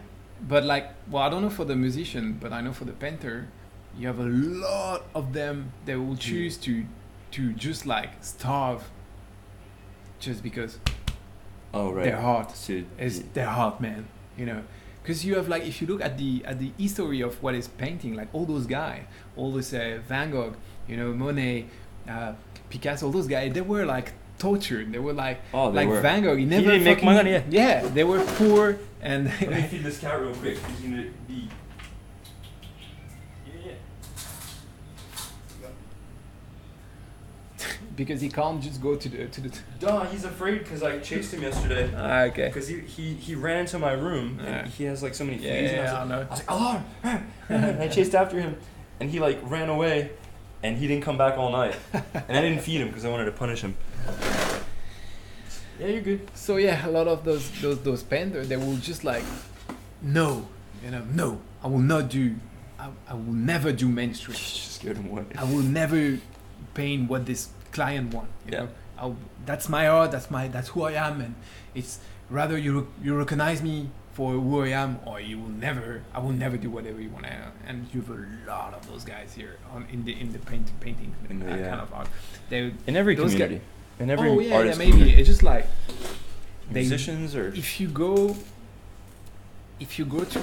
But like, well, I don't know for the musician, but I know for the painter, you have a lot of them that will choose to just like starve just because their heart is their heart, man. You know, because you have like, if you look at the history of what is painting, like all those guys, all those Van Gogh, you know, Monet, Picasso, all those guys, they were like tortured. They were like, Van Gogh, he never didn't make money. Yeah, they were poor. And let me feed this cat real quick. He's gonna be. Because he can't just go to the. Duh, he's afraid because I chased him yesterday. Okay. Because he ran into my room and he has like so many fleas. Yeah, I know. I was like, alarm! And I chased after him, and he like ran away, and he didn't come back all night. And I didn't feed him because I wanted to punish him. Yeah, you're good. So yeah, a lot of those painters, they will just like, no, I will not do, I will never do mainstream. Scared him away. I will never paint what this client want. You know, that's my art. That's who I am, and it's rather you recognize me for who I am, or I will never do whatever you want. And you have a lot of those guys here in the painting kind of art. In every community. In every artist maybe it's just like musicians or if you go if you go to,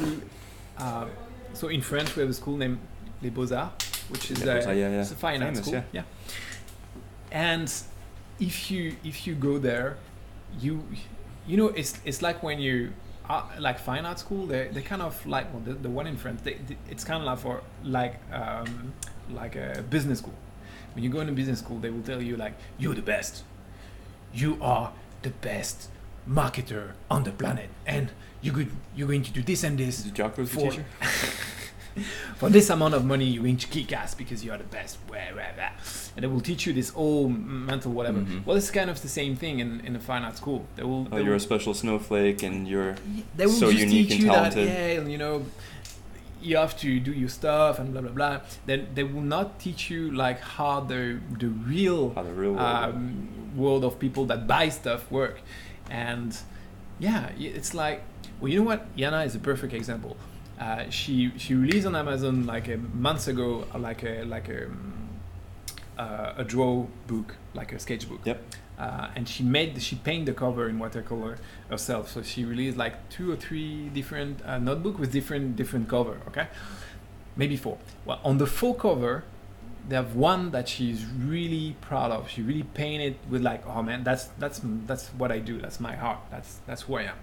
so in France we have a school named Les Beaux-Arts, which is it's a fine art school. Yeah. And if you go there, you know it's like when you like fine art school, they kind of like the one in France. It's kind of like for like a business school. When you go into business school, they will tell you like, you're the best. You are the best marketer on the planet, and you're going to do this and this. Is it Jocko the teacher? For this amount of money, you're going to kick ass because you are the best. And they will teach you this whole mental whatever. Mm-hmm. Well, it's kind of the same thing in a fine art school. You're a special snowflake, and you're they will so just unique teach and you talented. That, you know, you have to do your stuff and blah blah blah. Then they will not teach you like how the real world of people that buy stuff work. And yeah, it's like, well, you know what? Yana is a perfect example. She released on Amazon like a month ago, like a draw book, like a sketchbook. Yep. And she painted the cover in watercolor herself. So she released like 2 or 3 different notebooks with different cover. Okay, maybe 4. Well, on the 4 cover, they have one that she's really proud of. She really painted with like, oh man, that's what I do. That's my heart. That's who I am.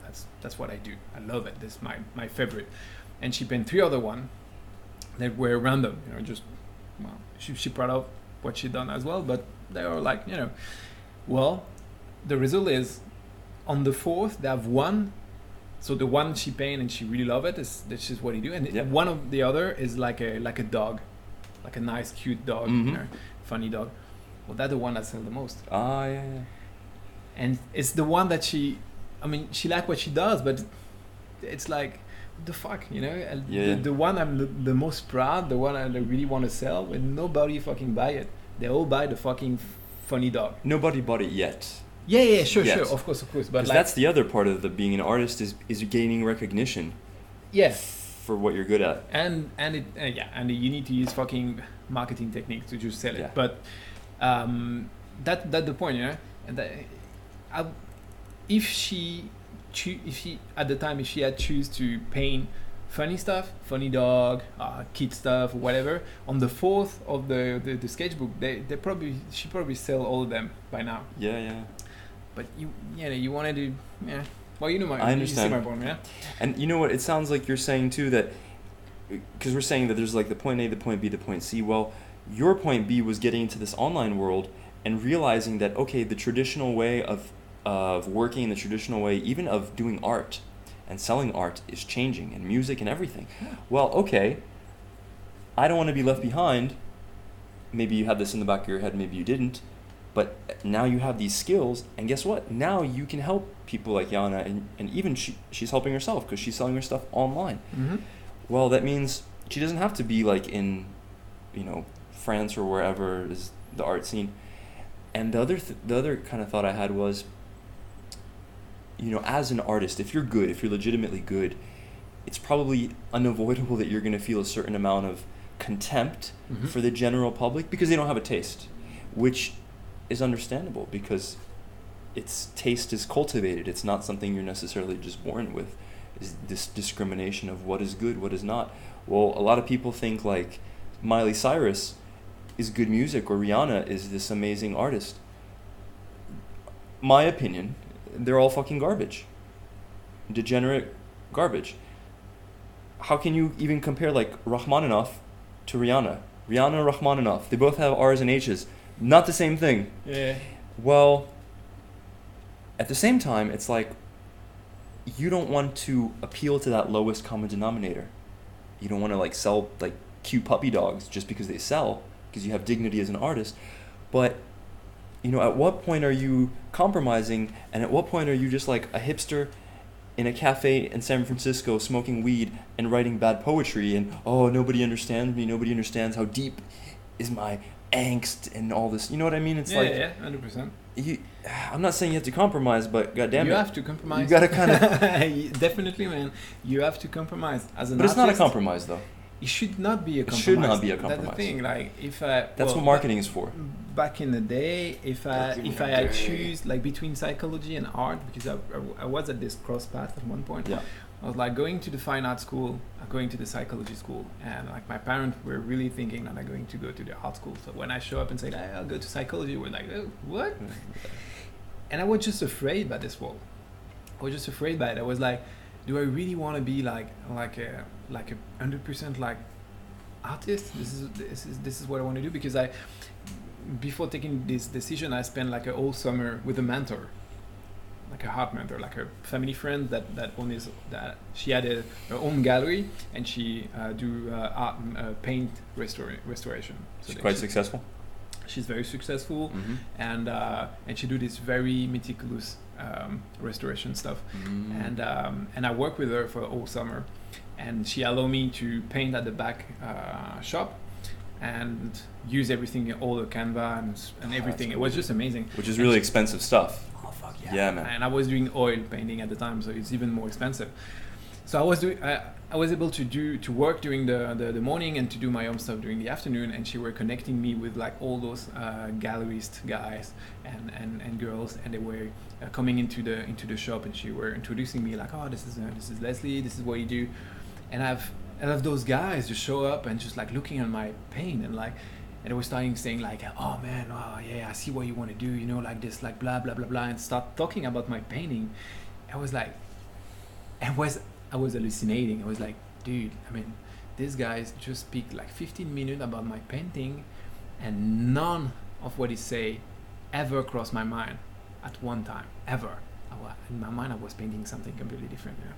That's what I do. I love it. This is my favorite. And she painted 3 other one that were random. You know, just she proud of what she done as well. But they are like, you know, well, the result is on the 4th they have one. So the one she painted and she really love it. This is what he do. And one of the other is like a dog. Like a nice, cute dog, mm-hmm. You know, funny dog. Well, that's the one that sells the most. Yeah. And it's the one that she likes what she does, but it's like, what the fuck, you know? The one I'm the most proud, the one I really want to sell, and nobody fucking buy it. They all buy the fucking funny dog. Nobody bought it yet. Yeah, sure, of course. But like, that's the other part of being an artist is gaining recognition. Yes. For what you're good at, and you need to use fucking marketing techniques to just sell it. Yeah. But that's the point, you know. And if she at the time, if she had choose to paint funny stuff, funny dog, kid stuff, or whatever, on the 4th of the sketchbook, she probably sell all of them by now. Yeah. But you wanted to, yeah. Well, you know I understand. You see my point, yeah? And you know what? It sounds like you're saying too that, because we're saying that there's like the point A, the point B, the point C. Well, your point B was getting into this online world and realizing that, okay, the traditional way of working, the traditional way even of doing art and selling art is changing, and music and everything. Yeah. Well, okay, I don't want to be left behind. Maybe you had this in the back of your head, maybe you didn't. But now you have these skills, and guess what? Now you can help people like Yana, and even she's helping herself because she's selling her stuff online. Mm-hmm. Well, that means she doesn't have to be like in, France or wherever is the art scene. And the other kind of thought I had was, as an artist, if you're good, if you're legitimately good, it's probably unavoidable that you're going to feel a certain amount of contempt mm-hmm. for the general public because they don't have a taste, which is understandable because taste is cultivated. It's not something you're necessarily just born with. Is this discrimination of what is good, what is not. Well, a lot of people think like Miley Cyrus is good music or Rihanna is this amazing artist. My opinion, they're all fucking garbage. Degenerate garbage. How can you even compare like Rachmaninoff to Rihanna? Rihanna and Rachmaninoff, they both have R's and H's. Not the same thing. Yeah. Well, at the same time, it's like you don't want to appeal to that lowest common denominator. You don't want to like sell like cute puppy dogs just because they sell, because you have dignity as an artist. But at what point are you compromising, and at what point are you just like a hipster in a cafe in San Francisco smoking weed and writing bad poetry and nobody understands me, nobody understands how deep is my angst and all this, you know what I mean? It's 100%. I'm not saying you have to compromise, but goddamn you it, have to compromise. You gotta kind of definitely, man. You have to compromise as an But it's artist, not a compromise, though. It should not be a compromise. It should not be a compromise. That's the thing. Like that's what marketing is for. Back in the day, if I had choose like between psychology and art, because I was at this cross path at one point. Yeah. I was like going to the fine art school, going to the psychology school, and like my parents were really thinking that I'm going to go to the art school. So when I show up and say, hey, I'll go to psychology, we're like, oh, what? And I was just afraid by this wall. I was just afraid by it. I was like, do I really want to be like a 100% like artist? This is what I want to do, because before taking this decision, I spent like a whole summer with a mentor, like a art mentor, like a family friend that she had her own gallery, and she do art paint restoration. So she's quite successful. She's very successful, and she do this very meticulous restoration stuff, and I worked with her for a whole summer, and she allowed me to paint at the back shop and use everything, all the Canva and everything. It was just amazing. Which is really expensive stuff. Oh fuck yeah! Yeah, man. And I was doing oil painting at the time, so it's even more expensive. So I was able to work during the morning and to do my own stuff during the afternoon, and she were connecting me with like all those gallerist guys and girls, and they were coming into the shop, and she were introducing me like, oh, this is Leslie, this is what you do, and I have those guys just show up and just like looking at my paint, and they were starting saying like, oh man, oh yeah, I see what you want to do, you know, like this, like blah blah blah blah, and start talking about my painting. I was like, I was hallucinating. I was like, dude, I mean, these guys just speak like 15 minutes about my painting, and none of what he say ever crossed my mind at one time, ever. In my mind, I was painting something completely different, you know?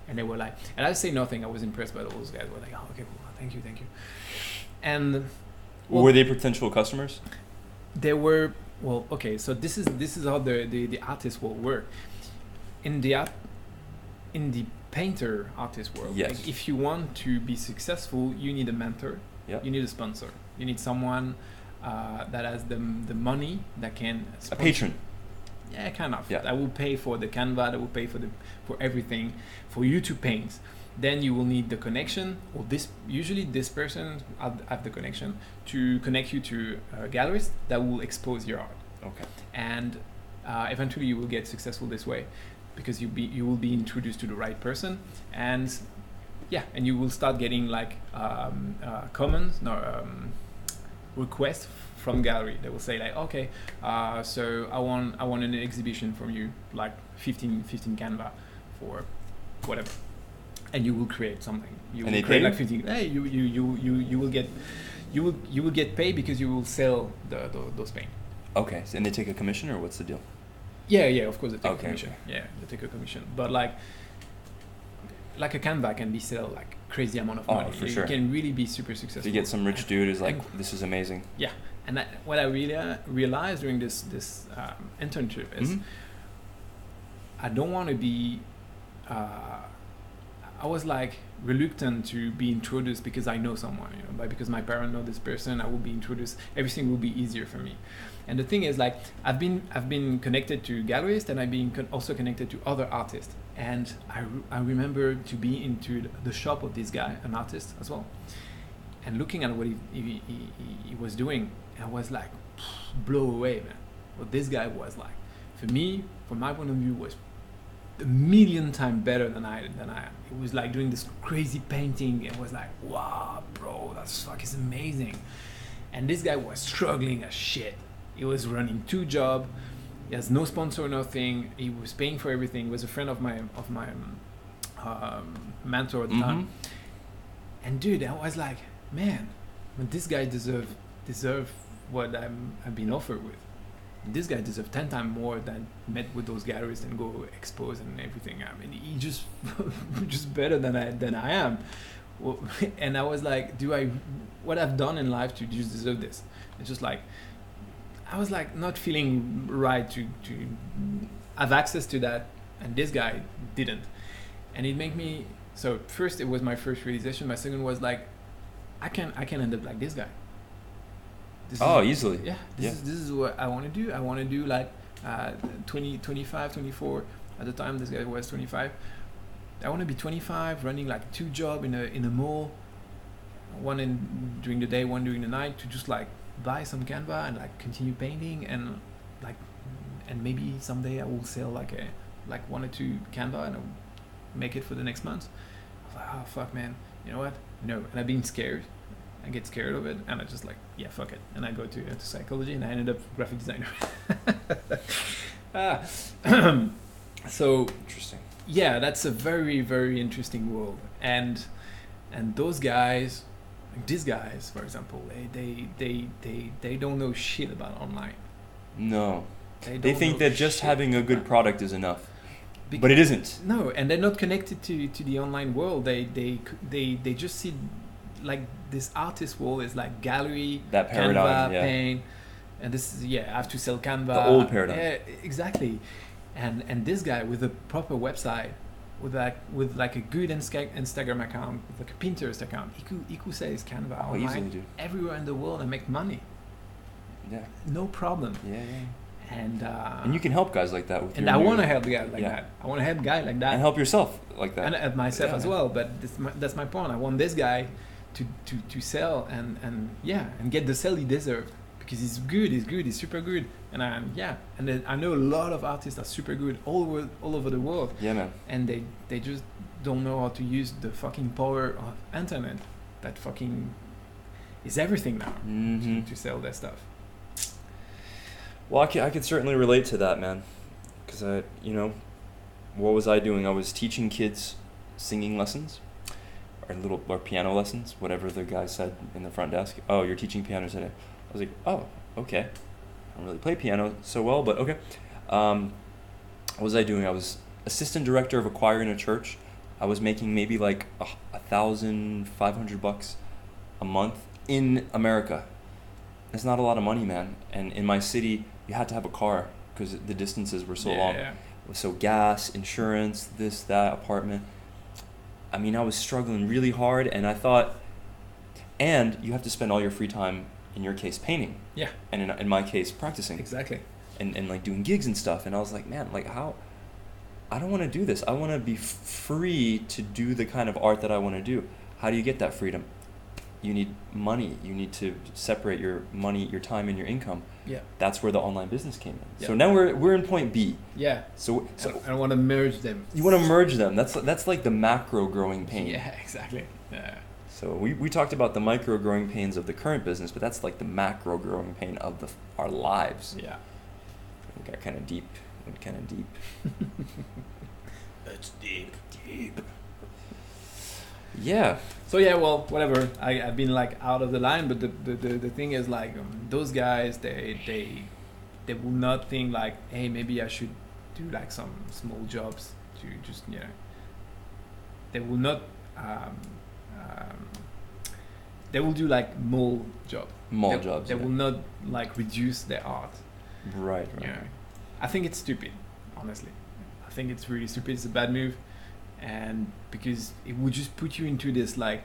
And they were like, and I say nothing. I was impressed by those guys. They were like, oh, okay, cool, thank you. And well, were they potential customers? They were. Well, okay, so this is how the artist will work in the painter artist world. Yes. Like, if you want to be successful, you need a mentor. Yep. You need a sponsor. You need someone that has the money that can sponsor. A patron. Yeah, kind of. Yeah. That will pay for the Canva. That will pay for everything for you to paint. Then you will need the connection, or usually this person have the connection to connect you to a gallerist that will expose your art. Okay. And eventually you will get successful this way, because you will be introduced to the right person, and you will start getting like requests from gallery. They will say like, okay, so I want an exhibition from you, like 15 Canva for whatever, and you will create something. You will create like 15. Hey, you will get paid because you will sell those paint. Okay, and they take a commission, or what's the deal? Yeah, of course they take a commission. Okay. Yeah, they take a commission. But like a Canva can be sell like crazy amount of money. For sure. It can really be super successful. You get some rich dude who's like, this is amazing. Yeah, and what I really realized during this internship is I don't want to be. I was like reluctant to be introduced because I know someone, you know, but because my parents know this person, I will be introduced. Everything will be easier for me. And the thing is, like, I've been connected to gallerists, and I've been also connected to other artists. And I remember to be into the shop of this guy, an artist as well, and looking at what he was doing, I was like, blow away, man. What this guy was like, for me, from my point of view, was a million times better than I am. It was like doing this crazy painting. It was like, wow, bro, that's fucking amazing. And this guy was struggling as shit. He was running 2 jobs. He has no sponsor, nothing. He was paying for everything. He was a friend of my mentor at the time. And dude, I was like, man, this guy deserve what I've been offered with. This guy deserves 10 times more than met with those galleries and go expose and everything. I mean, he just better than I am. Well, and I was like, what I've done in life to just deserve this? It's just like, I was like not feeling right to have access to that, and this guy didn't. And it made me, so first it was my first realization. My second was like, I can end up like this guy. Easily. Yeah, this is what I want to do. I want to do like 25, 24. At the time, this guy was 25. I want to be 25, running like 2 jobs in a mall, one during the day, one during the night, to just like buy some Canva and like continue painting, and maybe someday I will sell like 1 or 2 Canva, and make it for the next month. I was like, oh fuck, man. You know what? No. And I've been scared. I get scared of it, and I just like, yeah, fuck it. And I go to psychology, and I ended up graphic designer. So Interesting. yeah, that's a very, very interesting world. And those guys, like these guys, for example, they don't know shit about online. No. They don't think know that just shit having a good about- product is enough. Bec- But it isn't. No, and they're not connected to the online world. They just see like this artist world is like gallery, That paradigm, Canva, yeah. paint, and this is I have to sell Canva. The old paradigm. Yeah, exactly. And this guy with a proper website, with like a good Instagram account, with like a Pinterest account, he could sell his Canva Oh, online easily, dude. everywhere in the world and make money. Yeah. No problem. Yeah. And You can help guys like that with and your I new- want to help guys like Yeah. that. I want to help guys like that. and help yourself like that. And at myself Yeah, as man. well. But that's my point. I want this guy to sell and get the sell he deserves, because he's good. He's super good. And and then I know a lot of artists are super good all over the world, Yeah, man. and they just don't know how to use the fucking power of internet. That fucking is everything now Mm-hmm. to sell their stuff. Well, I could certainly relate to that, man. Because what was I doing? I was teaching kids singing lessons, or piano lessons, whatever the guy said in the front desk. Oh, you're teaching piano today. I was like, oh, okay. I don't really play piano so well, but okay. What was I doing? I was assistant director of a choir in a church. I was making maybe like $1,500 a month in America. That's not a lot of money, man. And in my city, you had to have a car because the distances were so long. Yeah. So gas, insurance, this, that, apartment. I mean, I was struggling really hard, and I thought, and you have to spend all your free time, in your case, painting. Yeah. And in my case, practicing. Exactly. And like doing gigs and stuff. And I was like, man, like how, I don't want to do this. I want to be free to do the kind of art that I want to do. How do you get that freedom? You need money. You need to separate your money, your time, and your income. Yeah. That's where the online business came in. Yeah. So now we're in point B. Yeah. So I want to merge them. you want to merge them. That's like the macro growing pain. Yeah, exactly. Yeah. So we talked about the micro growing pains of the current business, but that's like the macro growing pain of our lives. Yeah. We got kind of deep. It's deep. Yeah. So yeah, well, whatever. I've been like out of the line, but the thing is like those guys, they will not think like, hey, maybe I should do like some small jobs to just They will not. They will do like mall jobs. They will not like reduce their art. Right. I think it's stupid, honestly. I think it's really stupid. It's a bad move, and because it would just put you into this like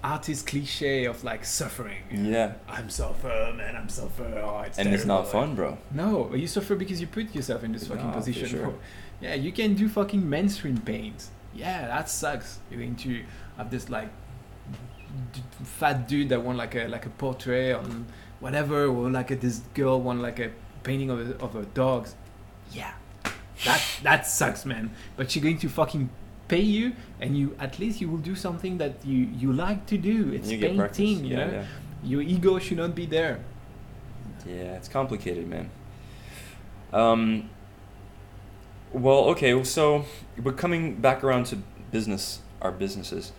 artist cliche of like suffering. Yeah. I'm suffer, man. I'm suffer. Oh, it's And it's not terrible. fun, bro. No, but you suffer because you put yourself in this fucking No, for position. sure. Yeah, you can do fucking mainstream paint. Yeah, that sucks. You're going to have this like fat dude that want like a portrait on whatever, or like this girl want like a painting of her dogs. Yeah, that sucks, man. But she's going to fucking pay you, and you at least you will do something that you like to do. It's You get practice. painting, you know. Yeah. Your ego should not be there. Yeah, it's complicated, man. Well, okay, so we're coming back around to our businesses.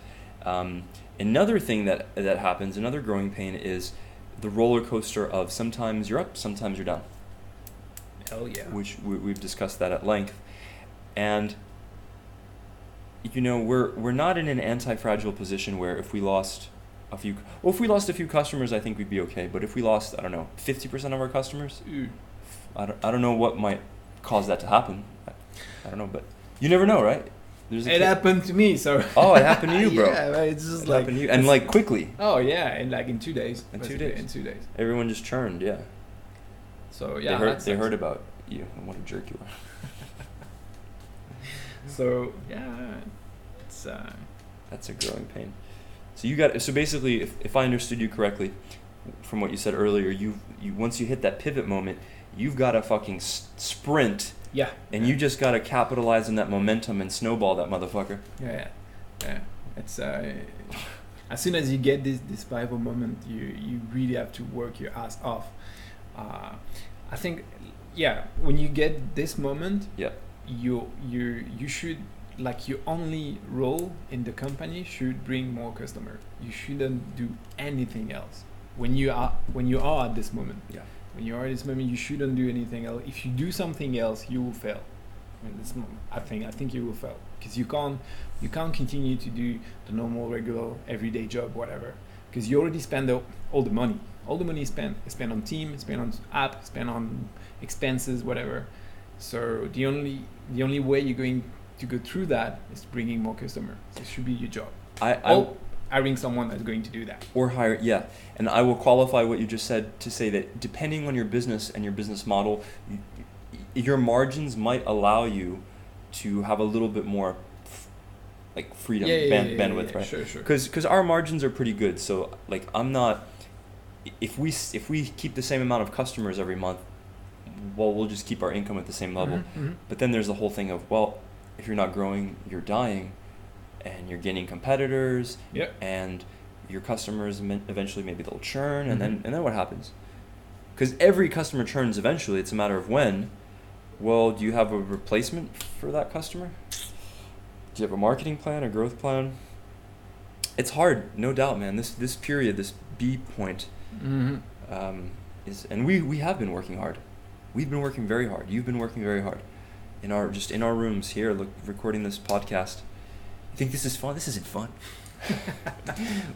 Another thing that happens, another growing pain, is the roller coaster of sometimes you're up, sometimes you're down. Hell yeah. Which we've discussed that at length. And we're not in an anti-fragile position where if we lost a few customers, I think we'd be okay. But if we lost, I don't know, 50% of our customers, I don't know what might cause that to happen. I don't know, but you never know, right? It happened to me, so. Oh, it happened to you, bro. Yeah, right, it's just It like. happened to you, and like quickly. Oh yeah, in 2 days. In 2 basically, days. In 2 days. Everyone just churned, yeah. So yeah, They heard about you and what a jerk you are. So yeah, it's. That's a growing pain. So basically, if I understood you correctly, from what you said earlier, you once you hit that pivot moment, you've got to fucking sprint Yeah. And you just gotta capitalize on that momentum and snowball that motherfucker. Yeah. It's as soon as you get this Bible moment, you really have to work your ass off. I think, when you get this moment, you should, like, your only role in the company should bring more customer. You shouldn't do anything else when you are at this moment. Yeah. When you are at this moment, you shouldn't do anything else. If you do something else, you will fail. I think you will fail, because you can't continue to do the normal, regular, everyday job, whatever, because you already spend all the money. All the money is spent on team, is spent on app, is spent on expenses, whatever. So the only way you're going to go through that is bringing more customers. This should be your job. Hiring someone that's going to do that. Or hire, and I will qualify what you just said to say that depending on your business and your business model, your margins might allow you to have a little bit more like freedom, bandwidth, right? Sure. Because our margins are pretty good. So like I'm not, if we keep the same amount of customers every month, well, we'll just keep our income at the same level. Mm-hmm. But then there's the whole thing of, well, if you're not growing, you're dying, and you're gaining competitors, and your customers eventually maybe they'll churn, and then what happens? Because every customer churns eventually. It's a matter of when. Well, do you have a replacement for that customer? Do you have a marketing plan, a growth plan? It's hard, no doubt, man. This period, this B point, is, and we have been working hard. We've been working very hard. You've been working very hard. In our rooms here, recording this podcast. You think this is fun? This isn't fun.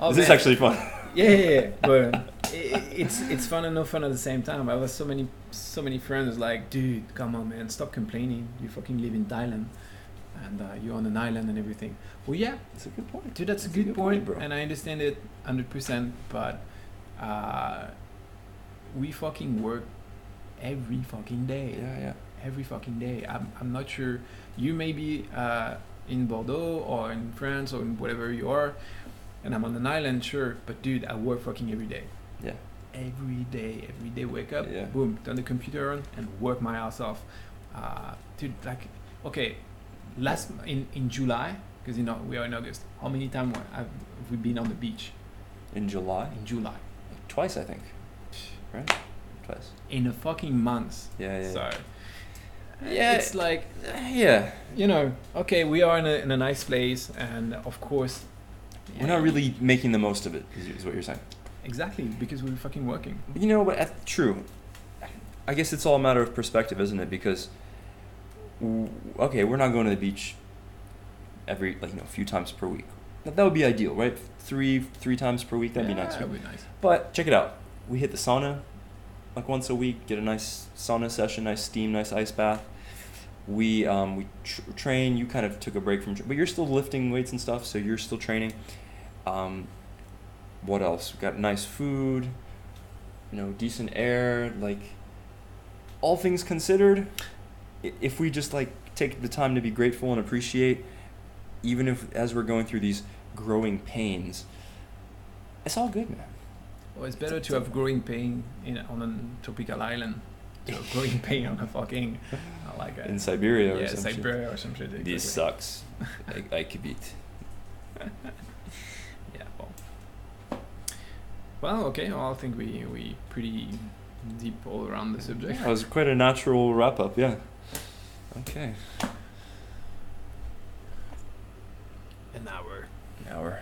This is actually fun. Yeah. But it's fun and no fun at the same time. I have so many friends like, dude, come on, man, stop complaining. You fucking live in Thailand, and you're on an island and everything. Well, yeah, that's a good point. Dude, that's a good point, bro. And I understand it 100%. But we fucking work every fucking day. Yeah. Every fucking day. I'm not sure. You may be in Bordeaux or in France or in whatever you are, and I'm on an island, sure. But dude, I work fucking every day. Yeah. Every day, wake up, boom, turn the computer on and work my ass off. Dude, like, okay, in July, because we are in August. How many times have we been on the beach? In July? In July. Twice, I think. Right? Twice. In a fucking month. Yeah. So, it's like, okay, we are in a nice place, and of course, we're not really making the most of it, is what you're saying. Exactly, because we're fucking working. You know what? True. I guess it's all a matter of perspective, isn't it? Because, okay, we're not going to the beach every a few times per week. That would be ideal, right? Three times per week. That'd be nice. That'd be nice. But check it out. We hit the sauna like once a week. Get a nice sauna session, nice steam, nice ice bath. We train. You kind of took a break from, but you're still lifting weights and stuff, so you're still training. What else? We got nice food, decent air. Like, all things considered, if we just take the time to be grateful and appreciate, even if as we're going through these growing pains, it's all good, man. Well, it's better to have growing pain on a tropical island, to have growing pain on a fucking in Siberia or some Siberia shit. Or some shit. Exactly. This sucks. I could beat. Well, okay. Well, I think we pretty deep all around the subject. Yeah, it was quite a natural wrap up. Yeah. Okay. An hour.